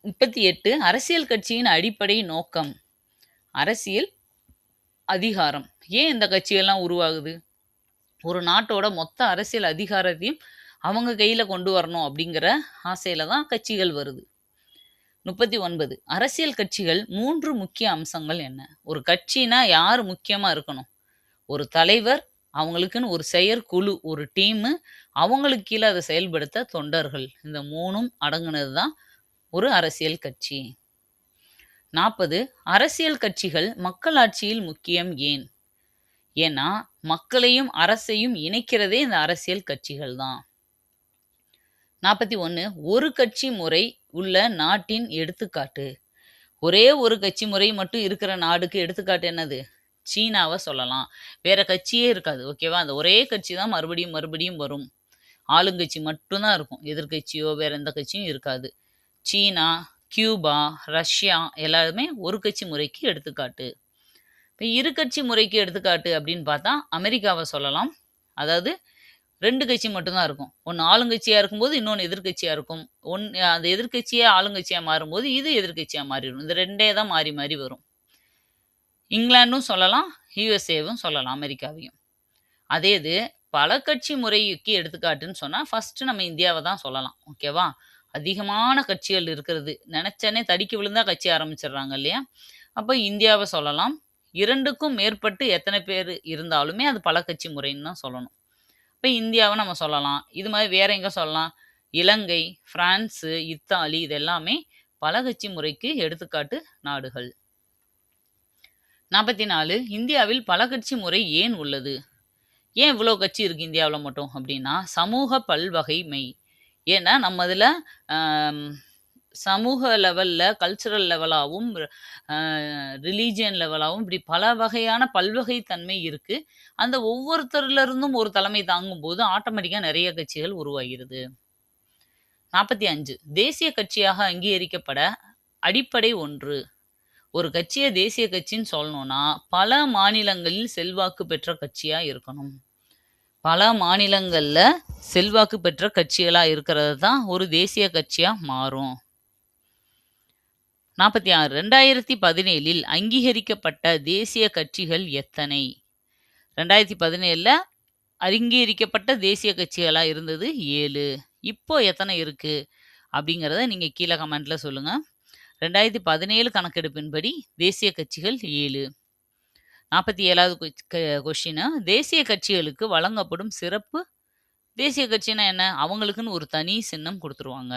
38 அரசியல் கட்சியின் அடிப்படை நோக்கம். அரசியல் அதிகாரம். ஏன் இந்த கட்சியெல்லாம் உருவாகுது? ஒரு நாட்டோட மொத்த அரசியல் அதிகாரத்தையும் அவங்க கையில கொண்டு வரணும் அப்படிங்கிற ஆசையில தான் கட்சிகள் வருது. 39 அரசியல் கட்சிகள் 3 முக்கிய அம்சங்கள் என்ன? ஒரு கட்சினா யார் முக்கியமா இருக்கணும்? ஒரு தலைவர், அவங்களுக்குன்னு ஒரு செயற்குழு, ஒரு டீமு, அவங்களுக்கு கீழ அத செயல்படுத்த தொண்டர்கள். இந்த 3ம் அடங்குனது தான் ஒரு அரசியல் கட்சி. 40 அரசியல் கட்சிகள் மக்களாட்சியில் முக்கியம் ஏன்? ஏன்னா, மக்களையும், அரசையும் இணைக்கிறதே இந்த அரசியல் கட்சிகள் தான். 41 ஒரு கட்சி முறை உள்ள நாட்டின் எடுத்துக்காட்டு. ஒரே ஒரு கட்சி முறை மட்டும் இருக்கிற நாடுக்கு எடுத்துக்காட்டு என்னது? சீனாவ சொல்லலாம். வேற கட்சியே இருக்காது. ஓகேவா? அந்த ஒரே கட்சி தான் மறுபடியும், மறுபடியும் வரும். ஆளுங்கட்சி மட்டும் தான் இருக்கும். எதிர்க்கட்சியோ, வேற எந்த கட்சியும் இருக்காது. சீனா, கியூபா, ரஷ்யா எல்லாருமே ஒரு கட்சி முறைக்கு எடுத்துக்காட்டு. இப்ப இரு கட்சி முறைக்கு எடுத்துக்காட்டு அப்படின்னு பார்த்தா, அமெரிக்காவ சொல்லலாம். அதாவது 2 கட்சி மட்டும் தான் இருக்கும். ஒண்ணு ஆளுங்கட்சியா இருக்கும்போது, இன்னொன்னு எதிர்க்கட்சியா இருக்கும். அந்த எதிர்க்கட்சியே ஆளுங்கட்சியா மாறும்போது, இது எதிர்க்கட்சியா மாறிரும். இந்த 2டே தான் மாறி, மாறி வரும். இங்கிலாந்தும் சொல்லலாம், யுஎஸ்ஏவும் சொல்லலாம், அமெரிக்காவையும். அதே இது பல கட்சி முறைக்கு எடுத்துக்காட்டுன்னு சொன்னா, ஃபர்ஸ்ட்டு நம்ம இந்தியாவ தான் சொல்லலாம். ஓகேவா? அதிகமான கட்சிகள் இருக்கிறது. நெனச்சோனே தடுக்கி விழுந்தா கட்சி ஆரம்பிச்சுடுறாங்க இல்லையா? அப்ப இந்தியாவ சொல்லலாம். 2க்கும் மேற்பட்டு எத்தன பேரு இருந்தாலுமே அது பல கட்சி முறைன்னு தான் சொல்லணும். இப்ப இந்தியாவ நம்ம சொல்லலாம். இது மாரி வேற எங்க சொல்லலாம்? இலங்கை, பிரான்சு, இத்தாலி இது எல்லாமே பல கட்சி முறைக்கு எடுத்துக்காட்டு நாடுகள். 44 இந்தியாவில் பல கட்சி முறை ஏன் உள்ளது? ஏன் இவ்வளோ கட்சி இருக்கு இந்தியாவுல மட்டும் அப்டின்னா, சமூக பல்வகைமை. ஏன்னா நம்ம இதுல அம் சமூக லெவல்ல, கல்ச்சுரல் லெவலாவும், அ ரிலிஜியன் லெவலாவும் இப்படி பல வகையான பல்வகை தன்மை இருக்கு. அந்த ஒவ்வொருத்தர்ல இருந்தும் ஒரு தலைமை தாங்கும்போது, ஆட்டோமேட்டிக்கா நெறைய கட்சிகள் உருவாகிறது. 45 தேசிய கட்சியாக அங்கீகரிக்கப்பட அடிப்படை ஒன்று. ஒரு கட்சிய தேசிய கட்சின்னு சொல்லணும்னா, பல மாநிலங்களில் செல்வாக்கு பெற்ற கட்சியா இருக்கணும். பல மாநிலங்கள்ல செல்வாக்கு பெற்ற கட்சிகளா இருக்கிறது தான் ஒரு தேசிய கட்சியா மாறும். 46 2017ல் அங்கீகரிக்கப்பட்ட தேசிய கட்சிகள் எத்தனை? 2017ல அங்கீகரிக்கப்பட்ட தேசிய கட்சிகளா இருந்தது 7. இப்போ எத்தனை இருக்கு? அப்படிங்கிறத நீங்க கீழ கமெண்ட்ல சொல்லுங்க. 2017 கணக்கெடுப்பின்படி தேசிய கட்சிகள் 7. 47வது கொஸ்டின் தேசிய கட்சிகளுக்கு வழங்கப்படும் சிறப்பு தேசிய கட்சின்னா என்ன? அவங்களுக்குன்னு ஒரு தனி சின்னம் குடுத்துருவாங்க.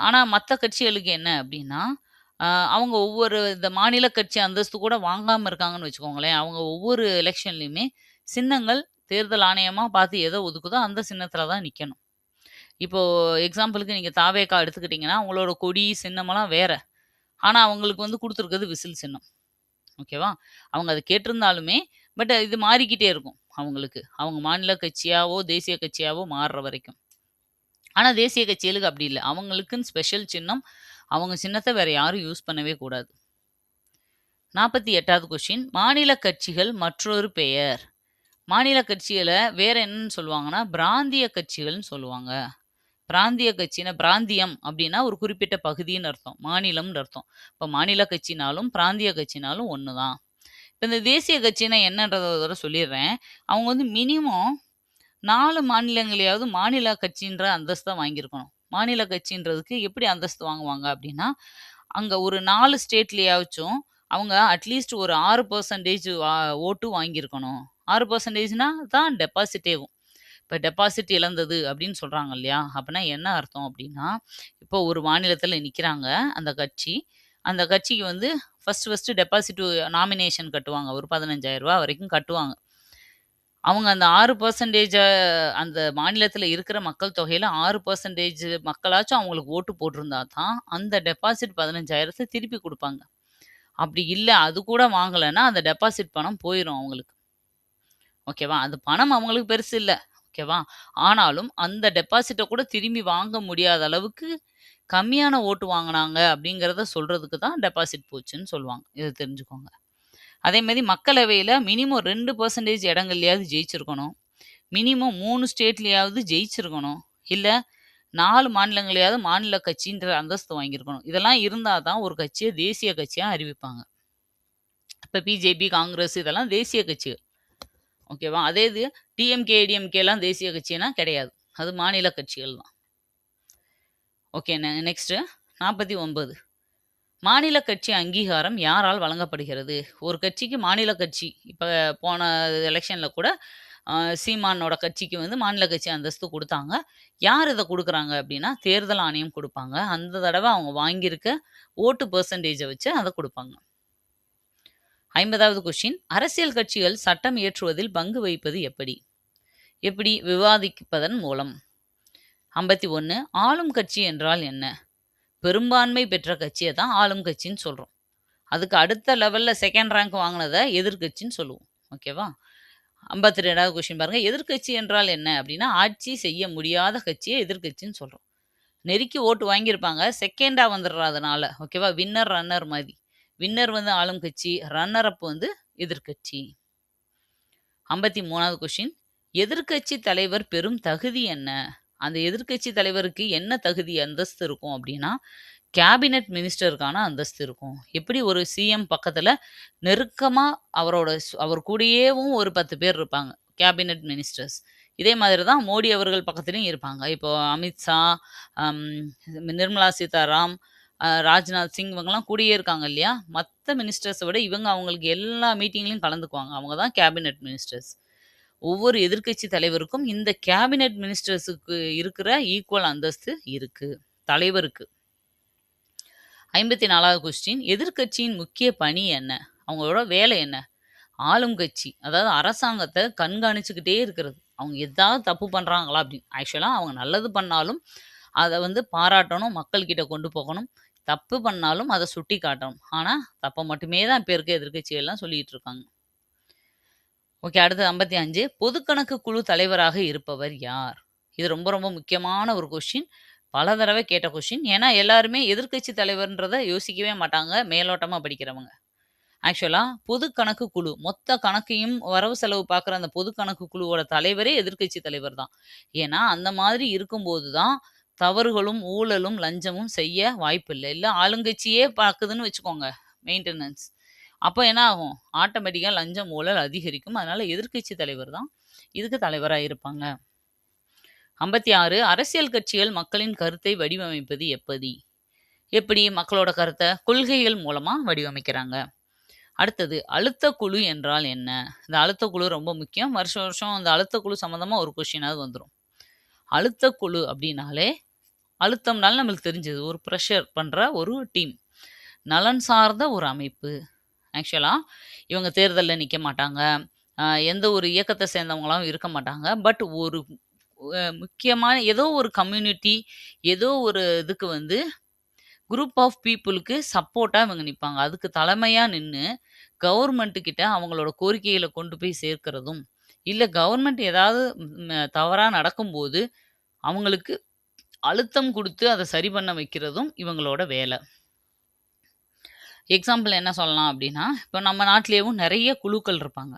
ஆனா மத்த கட்சிகளுக்கு என்ன அப்டின்னா, அ அவங்க ஒவ்வொரு இந்த மாநில கட்சி அந்தஸ்து கூட வாங்காம இருக்காங்கன்னு வச்சுக்கோங்களேன். அவங்க ஒவ்வொரு எலக்ஷன்லயுமே சின்னங்கள் தேர்தல் ஆணையமா பார்த்து எத ஒதுக்குதோ அந்த சின்னத்தில தான் நிக்கணும். இப்போ எக்ஸாம்பிளுக்கு நீங்க தாவேகா எடுத்துக்கிட்டீங்கன்னா, அவங்களோட கொடி, சின்னமெல்லாம் வேற. ஆனா அவங்களுக்கு வந்து குடுத்துருக்கிறது விசில் சின்னம். ஓகேவா? அவங்க அத கேட்டிருந்தாலுமே, பட் இது மாறிக்கிட்டே இருக்கும் அவங்களுக்கு. அவங்க மாநில கட்சியாவோ, தேசிய கட்சியாவோ மாறுற வரைக்கும். ஆனா தேசிய கட்சிகளுக்கு அப்படி இல்ல. அவங்களுக்குன்னு ஸ்பெஷல் சின்னம். அவங்க சின்னத்த வேற யாரும் யூஸ் பண்ணவே கூடாது. 48வது கொஸ்டின் மாநில கட்சிகள் மற்றொரு பெயர். மாநில கட்சிகள வேற என்னன்னு சொல்லுவாங்கன்னா, பிராந்திய கட்சிகள்னு சொல்லுவாங்க. பிராந்திய கட்சினா பிராந்தியம் அப்படின்னா ஒரு குறிப்பிட்ட பகுதின்னு அர்த்தம். மாநிலம்னு அர்த்தம். இப்ப மாநில கட்சினாலும், பிராந்திய கட்சினாலும் ஒண்ணு தான். இப்ப இந்த தேசிய கட்சினா என்னன்றத ஒரு தடவ சொல்லிர்றேன். அவங்க வந்து மினிமம் 4 மாநிலங்களையாவது மாநில கட்சின்ற அந்தஸ்த வாங்கியிருக்கணும். மாநில கட்சின்றதுக்கு எப்படி அந்தஸ்து வாங்குவாங்க அப்படின்னா, அங்க ஒரு 4 ஸ்டேட்லயாச்சும் அவங்க அட்லீஸ்ட் ஒரு 6% ஓட்டு வாங்கியிருக்கணும். 6%னா தான் டெபாசிட்டேவும். இப்ப டெபாசிட் இழந்தது அப்படின்னு சொல்றாங்க இல்லையா? அப்பன்னா என்ன அர்த்தம் அப்படின்னா, இப்போ ஒரு மாநிலத்தில நிக்கிறாங்க அந்த கட்சி. அந்த கட்சிக்கு வந்து ஃபர்ஸ்ட்டு டெபாசிட் நாமினேஷன் கட்டுவாங்க. ஒரு ரூ. 15,000 வரைக்கும் கட்டுவாங்க. அவங்க அந்த 6% அந்த மாநிலத்தில இருக்கிற மக்கள் தொகையில 6% மக்களாச்சும் அவங்களுக்கு ஓட்டு போட்டிருந்தா தான், அந்த டெபாசிட் 15,000 திருப்பி குடுப்பாங்க. அப்படி இல்ல, அது கூட வாங்கலன்னா, அந்த டெபாசிட் பணம் போயிரும் அவங்களுக்கு. ஓகேவா? அந்த பணம் அவங்களுக்கு பெருசு இல்ல. ஓகேவா? ஆனாலும் அந்த டெபாசிட்ட கூட திரும்பி வாங்க முடியாத அளவுக்கு கம்மியான ஓட்டு வாங்குனாங்க அப்படிங்கிறத சொல்றதுக்கு தான் டெபாசிட் போச்சுன்னு சொல்லுவாங்க. இத தெரிஞ்சுக்கோங்க. அதேமாரி மக்களவையில மினிமம் 2% இடங்கள்லயாவது ஜெயிச்சிருக்கணும். மினிமம் 3 ஸ்டேட்லயாவது ஜெயிச்சிருக்கணும். இல்ல 4 மாநிலங்களையாவது மாநில கட்சின்ற அந்தஸ்து வாங்கியிருக்கணும். இதெல்லாம் இருந்தா தான் ஒரு கட்சிய தேசிய கட்சியா அறிவிப்பாங்க. இப்ப பிஜேபி, காங்கிரஸ் இதெல்லாம் தேசிய கட்சிகள். ஓகேவா? அதே இது டிஎம்கே, ஏடிஎம்கேலாம் தேசிய கட்சினா கிடையாது. அது மாநில கட்சிகள் தான். Okay next 49. மாநில கட்சி அங்கீகாரம் யாரால் வழங்கப்படுகிறது? ஒரு கட்சிக்கு மாநில கட்சி இப்ப போன எலக்ஷன்ல கூட சீமானோட கட்சிக்கு வந்து மாநில கட்சி அந்தஸ்து குடுத்தாங்க. யார் இத குடுக்குறாங்க அப்டின்னா, தேர்தல் ஆணையம் குடுப்பாங்க. அந்த தடவ அவங்க வாங்கியிருக்க ஓட்டு பெர்சன்டேஜ வச்சு அத குடுப்பாங்க. 50வது கொஸ்டின் அரசியல் கட்சிகள் சட்டம் இயற்றுவதில் பங்கு வகிப்பது எப்படி? எப்படி? விவாதிப்பதன் மூலம். 51 ஆளும் கட்சி என்றால் என்ன? பெரும்பான்மை பெற்ற கட்சிய தான் ஆளும் கட்சின்னு சொல்றோம். அதுக்கு அடுத்த லெவல்ல 2ண்ட் ரேங்க் வாங்குனத எதிர்க்கட்சின்னு சொல்லுவோம். ஓகேவா? 52வது கொஸ்டின் பாருங்க. எதிர்க்கட்சி என்றால் என்ன? அப்டின்னா, ஆட்சி செய்ய முடியாத கட்சிய எதிர்க்கட்சின்னு சொல்றோம். நெருக்கி ஓட்டு வாங்கியிருப்பாங்க. 2ண்டா வந்துடுறதுனால. ஓகேவா? வின்னர், ரன்னர் மாரி. வின்னர் வந்து ஆளும் கட்சி, ரன்னர் அப் வந்து எதிர்க்கட்சி. 53வது கொஸ்டின் எதிர்க்கட்சி தலைவர் பெறும் தகுதி என்ன? அந்த எதிர்க்கட்சி தலைவருக்கு என்ன தகுதி, அந்தஸ்து இருக்கும் அப்டின்னா, கேபினட் மினிஸ்டருக்கான அந்தஸ்து இருக்கும். எப்படி ஒரு சிஎம் பக்கத்துல நெருக்கமா அவர் கூடயேவும் ஒரு 10 பேர் இருப்பாங்க. Cabinet ministers. இதே மாதிரி தான் மோடி அவர்கள் பக்கத்துலயும் இருப்பாங்க. இப்போ அமித்ஷா, அம் நிர்மலா சீதாராம், ராஜ்நாத் சிங் இவங்கலாம் கூடயே இருக்காங்க இல்லையா? மத்த மினிஸ்டர்ஸ விட இவங்க அவங்களுக்கு எல்லா மீட்டிங்லயும் கலந்துக்குவாங்க. அவங்க தான் கேபினெட் மினிஸ்டர்ஸ். ஒவ்வொரு எதிர்க்கட்சி தலைவருக்கும் இந்த கேபினெட் மினிஸ்டர்ஸுக்கு இருக்கிற ஈக்குவல் அந்தஸ்து இருக்கு. தலைவருக்கு. 54வது கொஸ்டின். எதிர்க்கட்சியின் முக்கிய பணி என்ன? அவங்களோட வேலை என்ன? ஆளும் கட்சி, அதாவது அரசாங்கத்த கண்காணிச்சுக்கிட்டே இருக்கிறது. அவங்க ஏதாவது தப்பு பண்றாங்களா அப்படின்னு. ஆக்சுவலா அவங்க நல்லது பண்ணாலும், அத வந்து பாராட்டணும், மக்கள் கிட்ட கொண்டு போகணும். தப்பு பண்ணாலும் அத சுட்டி காட்டணும். ஆனா, தப்ப மட்டுமே தான் இப்ப இருக்க எதிர்க்கட்சிகள்லாம் சொல்லிட்டு இருக்காங்க. ஓகே. அடுத்து 55. பொதுக்கணக்கு குழு தலைவராக இருப்பவர் யார்? இது ரொம்ப ரொம்ப முக்கியமான ஒரு கொஸ்டின். பல தடவை கேட்ட கொஸ்டின். ஏன்னா எல்லாருமே எதிர்க்கட்சி தலைவர்ன்றத யோசிக்கவே மாட்டாங்க, மேலோட்டமா படிக்கிறவங்க. ஆக்சுவலா பொது கணக்கு குழு, மொத்த கணக்கையும் வரவு செலவு பார்க்குற அந்த பொது கணக்கு குழுவோட தலைவரே எதிர்க்கட்சி தலைவர் தான். ஏன்னா, அந்த மாதிரி இருக்கும்போது தான் தவறுகளும், ஊழலும், லஞ்சமும் செய்ய வாய்ப்பில்ல. இல்ல ஆளுங்கட்சியே பார்க்குதுன்னு வச்சுக்கோங்க, மெயின்டெனன்ஸ். அப்ப என்ன ஆகும்? ஆட்டோமேட்டிக்கா லஞ்சம், ஊழல் அதிகரிக்கும். அதனால எதிர்க்கட்சி தலைவர் தான் இதுக்கு தலைவரா இருப்பாங்க. 56. அரசியல் கட்சிகள் மக்களின் கருத்தை வடிவமைப்பது எப்படி? எப்படி மக்களோட கருத்த? கொள்கைகள் மூலமா வடிவமைக்கிறாங்க. அடுத்தது அழுத்த குழு என்றால் என்ன? இந்த அழுத்த குழு ரொம்ப முக்கியம். வருஷம் வருஷம் இந்த அழுத்த குழு சம்மந்தமா ஒரு கொஸ்டினாவது வந்துரும். அழுத்த குழு அப்படின்னாலே, அழுத்தம்னால நம்மளுக்கு தெரிஞ்சது. ஒரு பிரஷர் பண்ற ஒரு டீம். நலன் சார்ந்த ஒரு அமைப்பு. ஆக்சுவலா இவங்க தேர்தல்ல நிக்க மாட்டாங்க. எந்த ஒரு இயக்கத்த சேர்ந்தவங்களாவும் இருக்க மாட்டாங்க. பட் ஒரு முக்கியமான ஏதோ ஒரு கம்யூனிட்டி, ஏதோ ஒரு இதுக்கு வந்து குரூப் ஆஃப் பீப்புளுக்கு சப்போர்ட்டா இவங்க நிப்பாங்க. அதுக்கு தலைமையா நின்னு, கவர்மெண்ட் கிட்ட அவங்களோட கோரிக்கைகள கொண்டு போய் சேர்க்கிறதும், இல்ல கவர்மெண்ட் ஏதாவது தவறா நடக்கும்போது, அவங்களுக்கு அழுத்தம் குடுத்து அத சரி பண்ண வைக்கிறதும் இவங்களோட வேல. எக்ஸாம்பிள் என்ன சொல்லலாம் அப்டின்னா, இப்ப நம்ம நாட்டிலேயும் நெறைய குழுக்கள் இருப்பாங்க.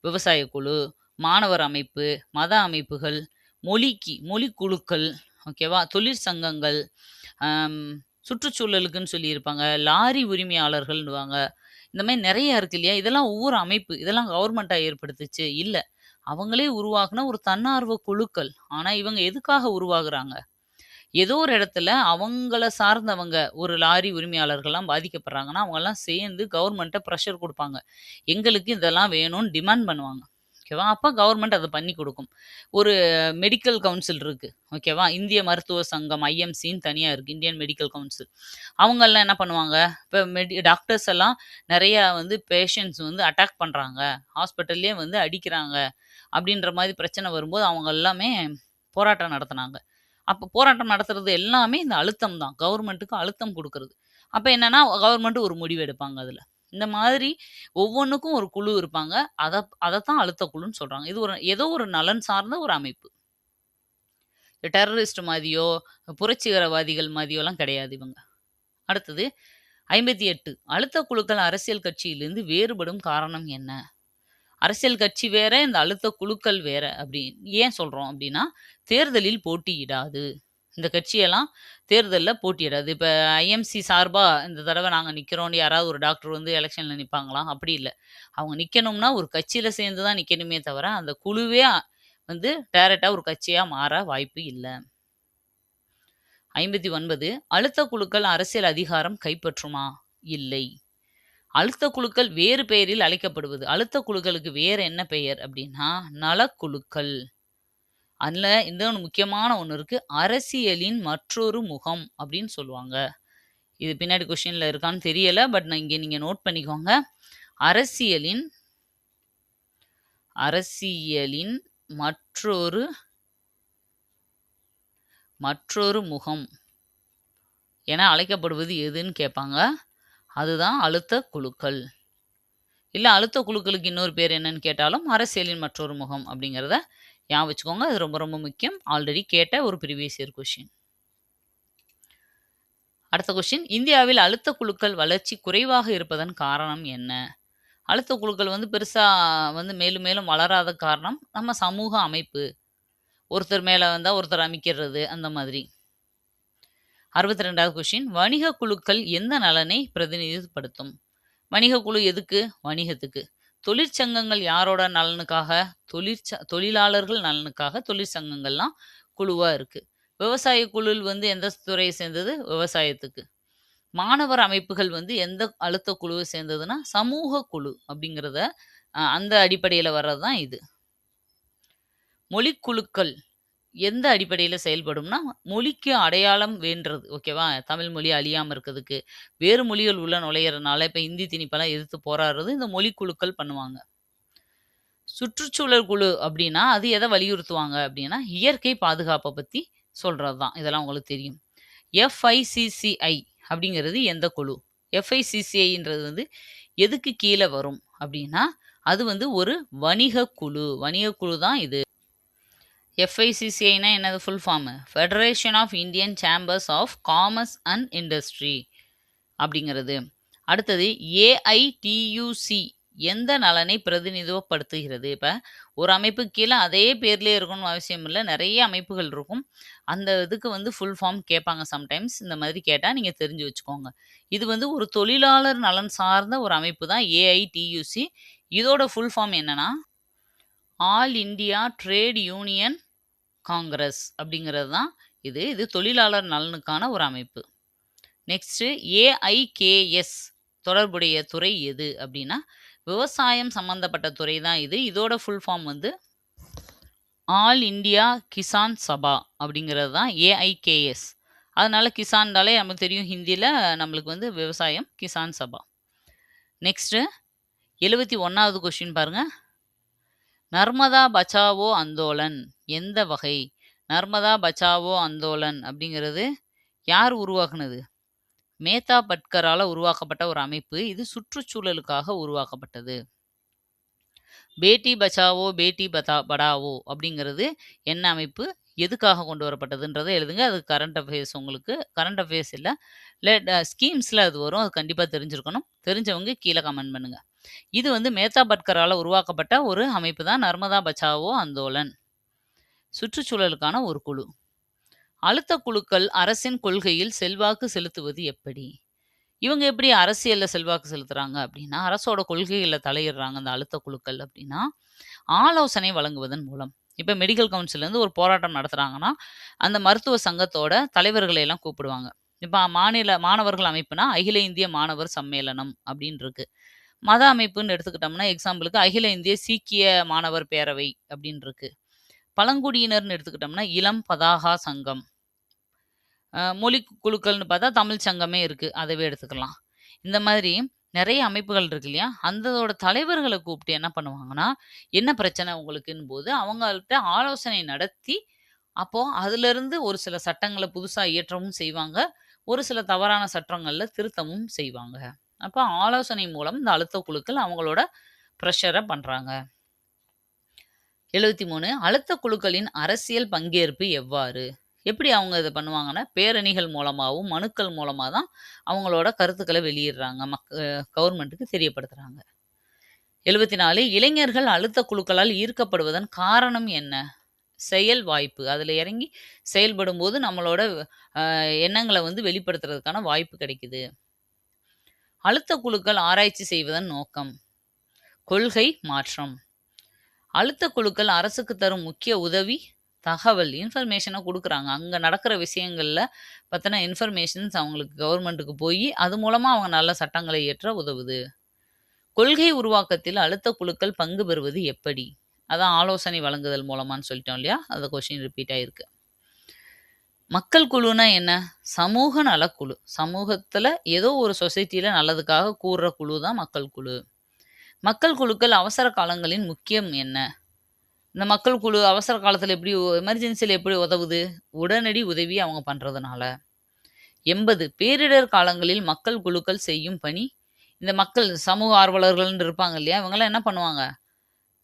விவசாய குழு, மாணவர் அமைப்பு, மத அமைப்புகள், மொழி குழுக்கள், ஓகேவா? தொழிற்சங்கங்கள், அம் சுற்றுச்சூழலுக்குன்னு சொல்லியிருப்பாங்க. லாரி உரிமையாளர்கள்ன்னுவாங்க. இந்த மாரி நெறைய இருக்கு இல்லையா? இதெல்லாம் ஒவ்வொரு அமைப்பு. இதெல்லாம் கவர்மெண்ட்டா ஏற்படுத்துச்சு? இல்ல. அவங்களே உருவாக்குன ஒரு தன்னார்வ குழுக்கள். ஆனா, இவங்க எதுக்காக உருவாகுறாங்க? ஏதோ ஒரு இடத்துல அவங்கள சார்ந்தவங்க, ஒரு லாரி உரிமையாளர்கள்லாம் பாதிக்கப்படுறாங்கன்னா, அவங்கலாம் சேர்ந்து கவர்மெண்ட்ட பிரஷர் குடுப்பாங்க. எங்களுக்கு இதெல்லாம் வேணும்னு டிமாண்ட் பண்ணுவாங்க. ஓகேவா? அப்ப கவர்மெண்ட் அத பண்ணி குடுக்கும். ஒரு மெடிக்கல் கவுன்சில் இருக்கு. ஓகேவா? இந்திய மருத்துவ சங்கம் ஐஎம்சின்னு தனியா இருக்கு. Indian medical council. அவங்கலாம் என்ன பண்ணுவாங்க, இப்ப டாக்டர்ஸ் எல்லாம் நெறையா வந்து பேஷண்ட்ஸ் வந்து அட்டாக் பண்றாங்க. ஹாஸ்பிட்டல்லயே வந்து அடிக்கிறாங்க. அப்படின்ற மாரி பிரச்சனை வரும்போது, அவங்க எல்லாமே போராட்டம் நடத்துனாங்க. அப்ப போராட்டம் நடத்துறது எல்லாமே இந்த அழுத்தம் தான். கவர்மெண்ட்டுக்கு அழுத்தம் குடுக்குறது. அப்ப என்னன்னா, கவர்மெண்ட் ஒரு முடிவு எடுப்பாங்க அதுல. இந்த மாதிரி ஒவ்வொன்னுக்கும் ஒரு குழு இருப்பாங்க. அதத்தான் அழுத்த குழுன்னு சொல்றாங்க. இது ஏதோ ஒரு நலன் சார்ந்த ஒரு அமைப்பு. டெரரிஸ்ட் மாதிரியோ, புரட்சிகரவாதிகள் மாதிரியோலாம் கிடையாது இவங்க. அடுத்தது 58. அழுத்த குழுக்கள் அரசியல் கட்சியிலிருந்து வேறுபடும் காரணம் என்ன? அரசியல் கட்சி வேற, இந்த அழுத்த குழுக்கள் வேற ஏன் சொல்றோம் அப்டின்னா, தேர்தலில் போட்டியிடாது. இந்த கட்சியெல்லாம் தேர்தல்ல போட்டியிடாது. இப்ப ஐஎம்சி சார்பா இந்த தடவ நாங்க நிக்கிறோம்னு யாராவது ஒரு டாக்டர் வந்து எலக்ஷன்ல நிப்பாங்களா? அப்படி இல்ல. அவங்க நிக்கணும்னா ஒரு கட்சியில சேர்ந்து தான் நிக்கணுமே தவிர, அந்த குழுவே வந்து டைரக்ட்டா ஒரு கட்சியா மாற வாய்ப்பு இல்ல. 59. அழுத்த குழுக்கள் அரசியல் அதிகாரம் கைப்பற்றுமா? இல்லை. அழுத்த குழுக்கள் வேறு பெயரில் அழைக்கப்படுவது. அழுத்த குழுக்களுக்கு வேற என்ன பெயர் அப்டின்னா, நலக்குழுக்கள். அதுல இன்னொன்னு முக்கியமான ஒண்ணு இருக்கு. அரசியலின் மற்றொரு முகம் அப்டின்னு சொல்லுவாங்க. இது பின்னாடி கொஸ்டின்ல இருக்கான்னு தெரியல. பட் நான் இங்க நீங்க நோட் பண்ணிக்கோங்க. அரசியலின் அரசியலின் மற்றொரு மற்றொரு முகம் என அழைக்கப்படுவது எதுன்னு கேட்பாங்க. அதுதான் அழுத்த குழுக்கள். இல்ல அழுத்த குழுக்களுக்கு இன்னொரு பேர் என்னன்னு கேட்டாலும், அரசியலின் மற்றொரு முகம் அப்படிங்கிறத ஞாபகம் வச்சுக்கோங்க. அது ரொம்ப ரொம்ப முக்கியம். ஆல்ரெடி கேட்ட ஒரு ப்ரீவியஸ் இயர் கொஸ்டின். அடுத்த கொஸ்டின். இந்தியாவில் அழுத்த குழுக்கள் வளர்ச்சி குறைவாக இருப்பதன் காரணம் என்ன? அழுத்த குழுக்கள் வந்து பெருசா வந்து மேலும் மேலும் வளராத காரணம், நம்ம சமூக அமைப்பு. ஒருத்தர் மேல வந்தா ஒருத்தர் அமைக்கிறது அந்த மாதிரி. 62வது கொஸ்டின். வணிக குழுக்கள் எந்த நலனை பிரதிநிதித்துவப்படுத்தும்? வணிக குழு எதுக்கு? வணிகத்துக்கு. தொழிற்சங்கங்கள் யாரோட நலனுக்காக? தொழிலாளர்கள் நலனுக்காக தொழிற்சங்கங்கள்லாம் குழுவா இருக்கு. விவசாய குழு வந்து எந்த துறையை சேர்ந்தது? விவசாயத்துக்கு. மாணவர் அமைப்புகள் வந்து எந்த அழுத்த குழுவை சேர்ந்ததுன்னா, சமூக குழு அப்படிங்கிறத அந்த அடிப்படையில வர்றது தான் இது. மொழிக்குழுக்கள் எந்த அடிப்படையில செயல்படும்னா, மொழிக்கு அடையாளம் வேண்டுறது. ஓகேவா? தமிழ் மொழி அழியாம இருக்கிறதுக்கு. வேறு மொழிகள் உள்ள நுழையறனால, இப்ப ஹிந்தி திணிப்பெல்லாம் எதிர்த்து போராடுறது இந்த மொழிக்குழுக்கள் பண்ணுவாங்க. சுற்றுச்சூழல் குழு அப்படின்னா, அது எத வலியுறுத்துவாங்க அப்படின்னா, இயற்கை பாதுகாப்ப பத்தி சொல்றது தான். இதெல்லாம் உங்களுக்கு தெரியும். FICCI அப்படிங்கிறது எந்த குழு? FICCIன்றது வந்து எதுக்கு கீழ வரும் அப்படின்னா, அது வந்து ஒரு வணிக குழு. வணிக குழு தான் இது. FICCIனா என்னது full form? Federation of Indian chambers of commerce and industry அப்படிங்கிறது. அடுத்தது AITUC எந்த நலனை பிரதிநிதித்துவப்படுத்துகிறது? இப்ப ஒரு அமைப்புக்கு கீழ அதே பேர்லயே இருக்கணும்னு அவசியம் இல்ல. நெறைய அமைப்புகள் இருக்கும். அந்த இதுக்கு வந்து ஃபுல் ஃபார்ம் கேட்பாங்க சம்டைம்ஸ். இந்த மாதிரி கேட்டா நீங்க தெரிஞ்சு வச்சுக்கோங்க. இது வந்து ஒரு தொழிலாளர் நலன் சார்ந்த ஒரு அமைப்பு தான் AITUC. இதோட ஃபுல் ஃபார்ம் என்னன்னா, all India trade union Congress அப்படிங்கிறது தான் இது. இது தொழிலாளர் நலனுக்கான ஒரு அமைப்பு. நெக்ஸ்ட்டு AIKS தொடர்புடைய துறை எது அப்படின்னா, விவசாயம் சம்மந்தப்பட்ட துறை தான் இது. இதோட ஃபுல் ஃபார்ம் வந்து ஆல் இண்டியா கிசான் சபா அப்படிங்கிறது தான் AIKS. அதனால கிசான்டாலே நமக்கு தெரியும் ஹிந்தியில நம்மளுக்கு வந்து விவசாயம் கிசான் சபா. நெக்ஸ்ட்டு 71வது கொஸ்டின் பாருங்க. நர்மதா பச்சாவோ அந்தோலன் எந்த வகை? நர்மதா பச்சாவோ அந்தோலன் அப்படிங்கிறது யார் உருவாக்குனது? மேத்தா பட்கரால உருவாக்கப்பட்ட ஒரு அமைப்பு. இது சுற்றுச்சூழலுக்காக உருவாக்கப்பட்டது. பேட்டி பச்சாவோ பேட்டி படாவோ அப்படிங்கிறது என்ன அமைப்பு? எதுக்காக கொண்டு வரப்பட்டதுன்றதை எழுதுங்க. அது கரண்ட் அஃபேர்ஸ் உங்களுக்கு. கரண்ட் அஃபேர்ஸ் இல்ல. ஸ்கீம்ஸ்ல அது வரும். அது கண்டிப்பா தெரிஞ்சிருக்கணும். தெரிஞ்சவங்க கீழ கமெண்ட் பண்ணுங்க. இது வந்து மேத்தா பட்கரால உருவாக்கப்பட்ட ஒரு அமைப்பு தான் நர்மதா பச்சாவோ அந்தோலன். சுற்றுச்சூழலுக்கான ஒரு குழு. அழுத்த குழுக்கள் அரசின் கொள்கையில் செல்வாக்கு செலுத்துவது எப்படி? இவங்க எப்படி அரசியல்ல செல்வாக்கு செலுத்துறாங்க அப்படின்னா, அரசோட கொள்கைகள்ல தலையிடுறாங்க அந்த அழுத்த குழுக்கள் அப்படின்னா, ஆலோசனை வழங்குவதன் மூலம். இப்ப மெடிக்கல் கவுன்சில்லேருந்து ஒரு போராட்டம் நடத்துறாங்கன்னா, அந்த மருத்துவ சங்கத்தோட தலைவர்களை எல்லாம் கூப்பிடுவாங்க. இப்ப மாணவர்கள் அமைப்புனா, அகில இந்திய மாணவர் சம்மேளனம் அப்படின்னு இருக்கு. மத அமைப்புன்னு எடுத்துக்கிட்டோம்னா, எக்ஸாம்பிளுக்கு அகில இந்திய சீக்கிய மாணவர் பேரவை அப்படின்னு இருக்கு. பழங்குடியினர்னு எடுத்துக்கிட்டோம்னா, இளம் பதாகா சங்கம். மொழி குழுக்கள்னு பார்த்தா தமிழ் சங்கமே இருக்கு. அதவே எடுத்துக்கலாம். இந்த மாதிரி நெறைய அமைப்புகள் இருக்கு இல்லையா? அந்ததோட தலைவர்கள கூப்பிட்டு என்ன பண்ணுவாங்கன்னா, என்ன பிரச்சனை உங்களுக்குன்னு போது, அவங்கள்ட்ட ஆலோசனை நடத்தி, அப்போ அதிலிருந்து ஒரு சில சட்டங்கள புதுசா இயற்றவும் செய்வாங்க. ஒரு சில தவறான சட்டங்கள்ல திருத்தமும் செய்வாங்க. அப்ப ஆலோசனை மூலம் இந்த அழுத்த குழுக்கள் அவங்களோட பிரஷர பண்றாங்க. 73 அழுத்த குழுக்களின் அரசியல் பங்கேற்பு எவ்வாறு? எப்படி அவங்க இத பண்ணுவாங்கன்னா, பேரணிகள் மூலமாவும், மனுக்கள் மூலமா தான் அவங்களோட கருத்துக்கள வெளியிடுறாங்க. கவர்மெண்ட்டுக்கு தெரியப்படுத்துறாங்க. 74 இளைஞர்கள் அழுத்த குழுக்களால் ஈர்க்கப்படுவதன் காரணம் என்ன? செயல் வாய்ப்பு. அதுல இறங்கி செயல்படும்போது நம்மளோட எண்ணங்கள வந்து வெளிப்படுத்துறதுக்கான வாய்ப்பு கிடைக்குது. அழுத்த குழுக்கள் ஆராய்ச்சி செய்வதன் நோக்கம். கொள்கை மாற்றம். அழுத்த குழுக்கள் அரசுக்கு தரும் முக்கிய உதவி, தகவல், இன்ஃபர்மேஷன குடுக்குறாங்க. அங்க நடக்கிற விஷயங்கள்ல பத்தின இன்ஃபர்மேஷன்ஸ் அவங்களுக்கு கவர்மெண்ட்டுக்கு போயி, அது மூலமா அவங்க நல்ல சட்டங்களை இயற்ற உதவுது. கொள்கை உருவாக்கத்தில் அழுத்த குழுக்கள் பங்கு பெறுவது எப்படி? அதான் ஆலோசனை வழங்குதல் மூலமான்னு சொல்லிட்டோம் இல்லையா? அந்த கொஸ்டின் ரிப்பீட் ஆயிருக்கு. மக்கள் குழுனா என்ன? சமூக நலக்குழு. சமூகத்துல ஏதோ ஒரு சொசைட்டில நல்லதுக்காக கூறுற குழு தான் மக்கள் குழு. மக்கள் குழுக்கள் அவசர காலங்களின் முக்கியம் என்ன? இந்த மக்கள் குழு அவசர காலத்துல எப்படி எமர்ஜென்சில எப்படி உதவுது? உடனடி உதவி அவங்க பண்றதுனால. 80 பேரிடர் காலங்களில் மக்கள் குழுக்கள் செய்யும் பணி. இந்த மக்கள் சமூக ஆர்வலர்கள்ன்னு இருப்பாங்க இல்லையா? இவங்கலாம் என்ன பண்ணுவாங்க?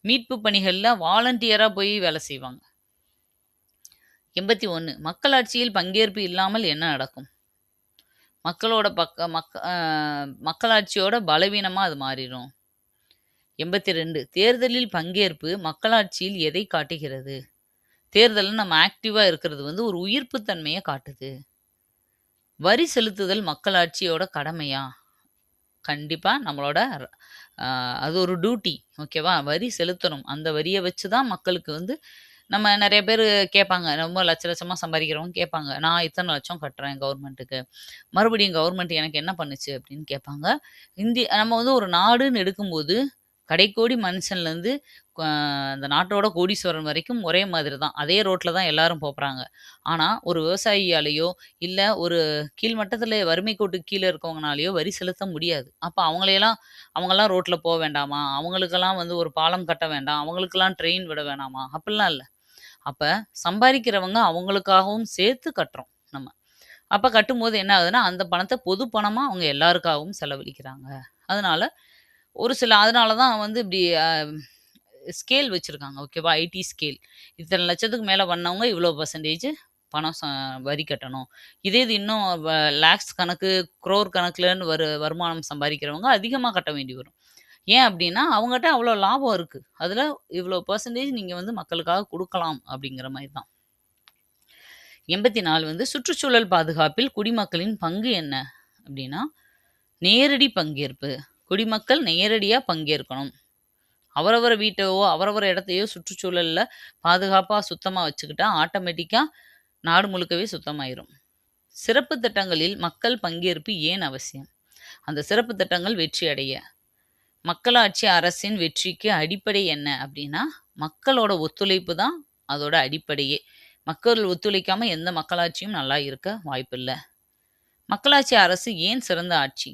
மீட்பு பணிகள்ல வாலண்டியரா போய் வேலை செய்வாங்க. 81 மக்களாட்சியில் பங்கேற்பு இல்லாமல் என்ன நடக்கும்? மக்களோட மக்களாட்சியோட பலவீனமா அது மாறிரும். 82 தேர்தலில் பங்கேற்பு மக்களாட்சியில் எதை காட்டுகிறது? தேர்தல்ல நம்ம ஆக்டிவா இருக்கிறது வந்து ஒரு உயிர்ப்பு தன்மைய காட்டுது. வரி செலுத்துதல் மக்களாட்சியோட கடமையா? கண்டிப்பா நம்மளோட அ அது ஒரு டியூட்டி ஓகேவா? வரி செலுத்தணும். அந்த வரிய வச்சு தான் மக்களுக்கு வந்து நம்ம நெறைய பேரு கேட்பாங்க. ரொம்ப லட்ச லட்சமா சம்பாதிக்கிறவங்க கேட்பாங்க. நான் இத்தன லட்சம் கட்டுறேன் கவர்மெண்ட்டுக்கு. மறுபடியும் கவர்மெண்ட் எனக்கு என்ன பண்ணுச்சு? அப்படின்னு கேட்பாங்க. நம்ம வந்து ஒரு நாடுன்னு எடுக்கும்போது, கடைக்கோடி மனுஷன்லேருந்து அ அந்த நாட்டோட கோடீஸ்வரன் வரைக்கும் ஒரே மாதிரி தான். அதே ரோட்ல தான் எல்லாரும் போப்போறாங்க. ஆனா, ஒரு விவசாயியாலயோ, இல்ல ஒரு கீழ் மட்டத்தில வறுமை கோட்டுக்கு கீழ இருக்கவங்கனாலயோ வரி செலுத்த முடியாது. அப்ப அவங்கலாம் ரோட்ல வேண்டாமா? அவங்களுக்கெல்லாம் வந்து ஒரு பாலம் கட்ட வேண்டாம். அவங்களுக்கெல்லாம் ட்ரெயின் விட வேணாமா? அப்படிலாம் இல்ல. அப்ப சம்பாரிக்கிறவங்க அவங்களுக்காகவும் சேர்த்து கட்டுறோம் நம்ம. அப்ப கட்டும்போது என்ன ஆகுதுன்னா, அந்த பணத்த பொது பணமா அவங்க எல்லாருக்காகவும் செலவழிக்கிறாங்க. அதனால அதனால தான் வந்து இப்படி ஸ்கேல் வச்சிருக்காங்க. ஓகேவா? IT scale. இத்தன லட்சத்துக்கு மேல பண்ணவங்க இவ்வளோ பெர்சன்டேஜ் பணம் வரி கட்டணும். இது இன்னும் லேக்ஸ் கணக்கு, குரோர் கணக்குலன்னு வருமானம் சம்பாரிக்கிறவங்க அதிகமா கட்ட வேண்டி வரும். ஏன் அப்டின்னா, அவங்கட்ட அவ்வளோ லாபம் இருக்கு. அதுல இவ்வளோ பெர்சன்டேஜ் நீங்க வந்து மக்களுக்காக குடுக்கலாம் அப்டிங்கிற மாரி தான். 84 வந்து சுற்றுச்சூழல் பாதுகாப்பில் குடிமக்களின் பங்கு என்ன? அப்டின்னா, நேரடி பங்கேற்பு. குடிமக்கள் நேரடியா பங்கேற்கணும். அவரவர் வீட்டையோ, அவரவர் இடத்தையோ சுற்றுச்சூழல்ல பாதுகாப்பா, சுத்தமா வச்சுக்கிட்டா, ஆட்டோமேட்டிக்கா நாடு முழுக்கவே சுத்தமாயிரும். சிறப்பு திட்டங்களில் மக்கள் பங்கேற்பு ஏன் அவசியம்? அந்த சிறப்பு திட்டங்கள் வெற்றி அடைய. மக்களாட்சி அரசின் வெற்றிக்கு அடிப்படை என்ன அப்டின்னா, மக்களோட ஒத்துழைப்பு தான் அதோட அடிப்படையே. மக்கள் ஒத்துழைக்காம எந்த மக்களாட்சியும் நல்லா இருக்க வாய்ப்பில்ல. மக்களாட்சி அரசு ஏன் சிறந்த ஆட்சி?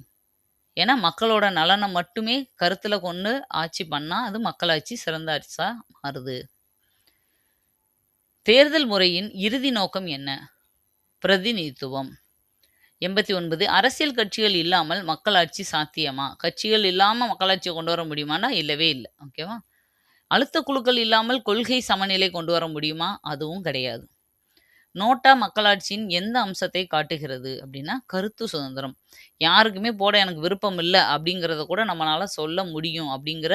ஏன்னா, மக்களோட நலன மட்டுமே கருத்துல கொண்டு ஆட்சி பண்ணா, அது மக்களாட்சி சிறந்த ஆட்சியா மாறுது. தேர்தல் முறையின் இறுதி நோக்கம் என்ன? பிரதிநிதித்துவம். 89 அரசியல் கட்சிகள் இல்லாமல் மக்களாட்சி சாத்தியமா? கட்சிகள் இல்லாம மக்களாட்சிய கொண்டு வர முடியுமான்னா, இல்லவே இல்ல. ஓகேவா? அழுத்த குழுக்கள் இல்லாமல் கொள்கை சமநிலை கொண்டு வர முடியுமா? அதுவும் கிடையாது. நோட்டா மக்களாட்சியின் எந்த அம்சத்தை காட்டுகிறது அப்படின்னா, கருத்து சுதந்திரம். யாருக்குமே போட எனக்கு விருப்பம் இல்ல அப்படிங்கிறத கூட நம்மளால சொல்ல முடியும் அப்படிங்கிற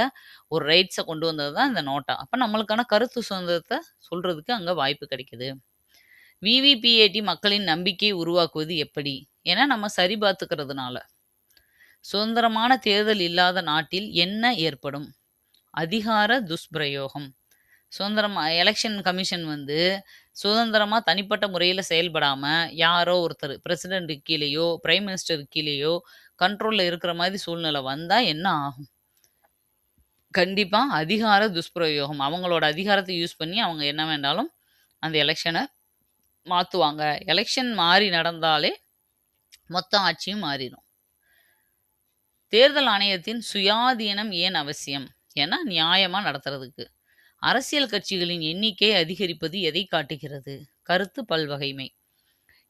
ஒரு ரைட்ஸ கொண்டு வந்தது தான் இந்த நோட்டா. அப்ப நம்மளுக்கான கருத்து சுதந்திரத்த சொல்றதுக்கு அங்க வாய்ப்பு கிடைக்குது. விவிபிஏடி மக்களின் நம்பிக்கையை உருவாக்குவது எப்படி? ஏன்னா நம்ம சரி பார்த்துக்கிறதுனால. சுதந்திரமான தேர்தல் இல்லாத நாட்டில் என்ன ஏற்படும்? அதிகார துஷ்பிரயோகம். எலெக்ஷன் கமிஷன் வந்து சுதந்திரமா தனிப்பட்ட முறையில செயல்படாம, யாரோ ஒருத்தர் பிரசிடென்ட்க்கு கீழயோ, பிரைம் மினிஸ்டருக்கு கீழயோ கண்ட்ரோல்ல இருக்கிற மாரி சூழ்நிலை வந்தா என்ன ஆகும்? கண்டிப்பா அதிகார துஷ்பிரயோகம். அவங்களோட அதிகாரத்த யூஸ் பண்ணி அவங்க என்ன வேண்டாலும் அந்த எலக்ஷன மாத்துவாங்க. எலக்ஷன் மாறி நடந்தாலே மொத்த ஆட்சியும் மாறிரும். தேர்தல் ஆணையத்தின் சுயாதீனம் ஏன் அவசியம்? ஏன்னா நியாயமா நடத்துறதுக்கு. அரசியல் கட்சிகளின் எண்ணிக்கை அதிகரிப்பது எதை காட்டுகிறது? கருத்து பல்வகைமை.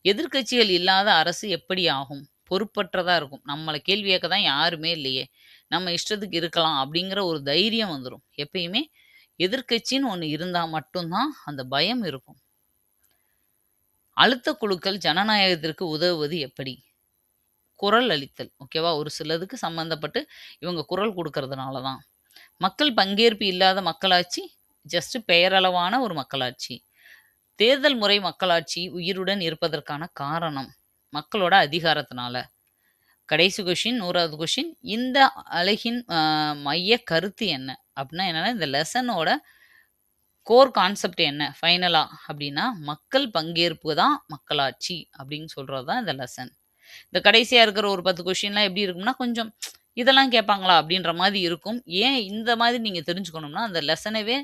எதிர்க்கட்சிகள் இல்லாத அரசு எப்படி ஆகும்? பொறுப்பற்றதா இருக்கும். நம்மள கேள்வி கேட்க தான் யாருமே இல்லையே! நம்ம இஷ்டத்துக்கு இருக்கலாம் அப்படிங்கிற ஒரு தைரியம் வந்துரும். எப்பயுமே எதிர்க்கட்சின்னு ஒண்ணு இருந்தா மட்டும் தான் அந்த பயம் இருக்கும். அழுத்த குழுக்கள் ஜனநாயகத்திற்கு உதவுவது எப்படி? குரல் அளித்தல். ஓகேவா? ஒரு சிலதுக்கு சம்மந்தப்பட்டு இவங்க குரல் குடுக்கறதுனால தான். மக்கள் பங்கேற்பு இல்லாத மக்களாட்சி, ஜஸ்ட் பெயரளவான ஒரு மக்களாட்சி. தேர்தல் முறை மக்களாட்சி உயிருடன் இருப்பதற்கான காரணம், மக்களோட அதிகாரத்தினால. கடைசி கொஸ்டின் 100வது கொஸ்டின். இந்த அலகின் மைய கருத்து என்ன? அப்டின்னா என்னன்னா, இந்த லெசனோட கோர் கான்செப்ட் என்ன? ஃபைனலா அப்டின்னா, மக்கள் பங்கேற்பு தான் மக்களாட்சி அப்டின்னு சொல்றது தான் இந்த லெசன். இந்த கடைசியா இருக்கிற ஒரு 10 கொஸ்டின்லாம் எப்படி இருக்கும்னா, கொஞ்சம் இதெல்லாம் கேட்பாங்களா? அப்படின்ற மாரி இருக்கும். ஏன் இந்த மாதிரி நீங்க தெரிஞ்சுக்கணும்னா, அந்த லெசனவே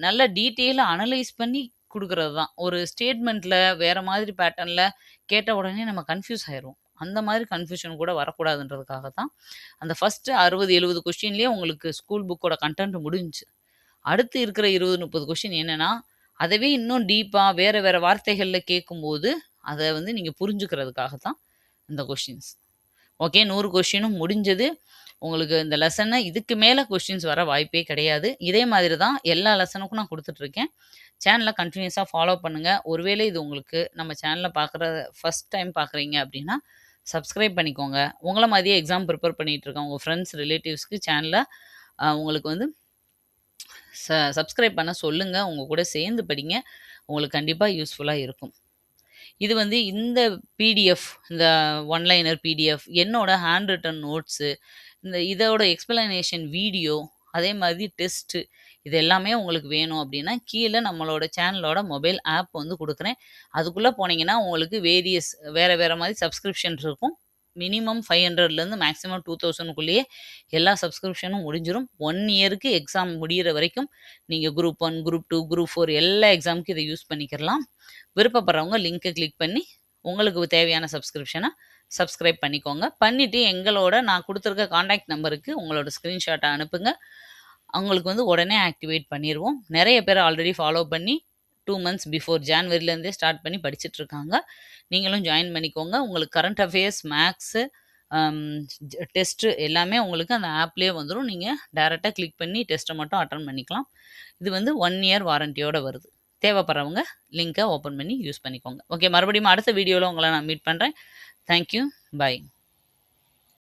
நல்ல டீட்டெயிலா அனலைஸ் பண்ணி குடுக்குறது தான். ஒரு ஸ்டேட்மெண்ட்ல வேற மாதிரி பேட்டர்ன்ல கேட்ட உடனே நம்ம கன்ஃப்யூஸ் ஆயிருவோம். அந்த மாதிரி கன்ஃப்யூஷன் கூட வரக்கூடாதுன்றதுக்காக தான், அந்த ஃபர்ஸ்ட் 60, 70 கொஸ்டின்லயே உங்களுக்கு ஸ்கூல் புக்கோட கன்டென்ட் முடிஞ்சுச்சு. அடுத்து இருக்கிற 20, 30 கொஸ்டின் என்னன்னா, அதவே இன்னும் டீப்பா வேற வேற வார்த்தைகள்ல கேட்கும்போது, அத வந்து நீங்க புரிஞ்சுக்கிறதுக்காக தான் இந்த கொஸ்டின்ஸ். ஓகே 100 கொஸ்டினும் முடிஞ்சது. உங்களுக்கு இந்த லெசன இதுக்கு மேல கொஸ்டின்ஸ் வர வாய்ப்பே கிடையாது. இதே மாதிரி தான் எல்லா லெசனுக்கும் நான் குடுத்துட்டுருக்கேன். சேனல கன்டினியூஸா ஃபாலோ பண்ணுங்க. ஒருவேளை இது உங்களுக்கு நம்ம சேனல பார்க்குற ஃபர்ஸ்ட் டைம் பார்க்குறீங்க அப்படின்னா, சப்ஸ்கிரைப் பண்ணிக்கோங்க. உங்கள மாதிரியே எக்ஸாம் ப்ரிப்பேர் பண்ணிட்டு இருக்க உங்க ஃப்ரெண்ட்ஸ், ரிலேட்டிவ்ஸ்க்கு சேனல உங்களுக்கு வந்து சப்ஸ்கிரைப் பண்ண சொல்லுங்க. உங்க கூட சேர்ந்து படிங்க. உங்களுக்கு கண்டிப்பா யூஸ்ஃபுல்லா இருக்கும். இது வந்து இந்த பிடிஎஃப், இந்த ஒன்லைனர் பிடிஎஃப், என்னோட ஹேண்ட் ரிட்டன் நோட்ஸு, இதோட எக்ஸ்ப்ளனேஷன் வீடியோ, அதே மாதிரி டெஸ்ட்டு, இது எல்லாமே உங்களுக்கு வேணும் அப்படின்னா, கீழ நம்மளோட சேனலோட மொபைல் ஆப் வந்து குடுக்குறேன். அதுக்குள்ள போனீங்கன்னா, உங்களுக்கு வேற வேற மாரி சப்ஸ்கிரிப்ஷன் இருக்கும். மினிமம் 500லேருந்து மேக்ஸிமம் 2000க்குள்ளேயே எல்லா சப்ஸ்கிரிப்ஷனும் முடிஞ்சிரும். 1 இயருக்கு எக்ஸாம் முடியிற வரைக்கும் நீங்க குரூப் 1, குரூப் 2, குரூப் 4 எல்லா எக்ஸாமுக்கும் இத யூஸ் பண்ணிக்கிறலாம். விருப்பப்படுறவங்க லிங்க்க கிளிக் பண்ணி, உங்களுக்கு தேவையான சப்ஸ்கிரிப்ஷன சப்ஸ்கிரைப் பண்ணிக்கோங்க. பண்ணிட்டு எங்களோட நான் குடுத்துருக்க கான்டாக்ட் நம்பருக்கு உங்களோட ஸ்க்ரீன்ஷாட்ட அனுப்புங்க. அவங்களுக்கு வந்து உடனே ஆக்டிவேட் பண்ணிருவோம். நெறைய பேர் ஆல்ரெடி ஃபாலோ பண்ணி 2 மந்த்ஸ் பிஃபோர் ஜான்வரிலேருந்தே ஸ்டார்ட் பண்ணி படிச்சுட்ருக்காங்க. நீங்களும் ஜாயின் பண்ணிக்கோங்க. உங்களுக்கு கரண்ட் அஃபேர்ஸ், மேத்ஸு, அம் டெஸ்ட்டு எல்லாமே உங்களுக்கு அந்த ஆப்லயே வந்துரும். நீங்க டைரக்ட்டா கிளிக் பண்ணி டெஸ்ட்ட மட்டும் அட்டெண்ட் பண்ணிக்கலாம். இது வந்து 1 இயர் வாரண்டியோட வருது. தேவைப்படுறவங்க லிங்க்க ஓப்பன் பண்ணி யூஸ் பண்ணிக்கோங்க. ஓகே, மறுபடியும் அடுத்த வீடியோல உங்கள நான் மீட் பண்றேன். Thank you. பாய்.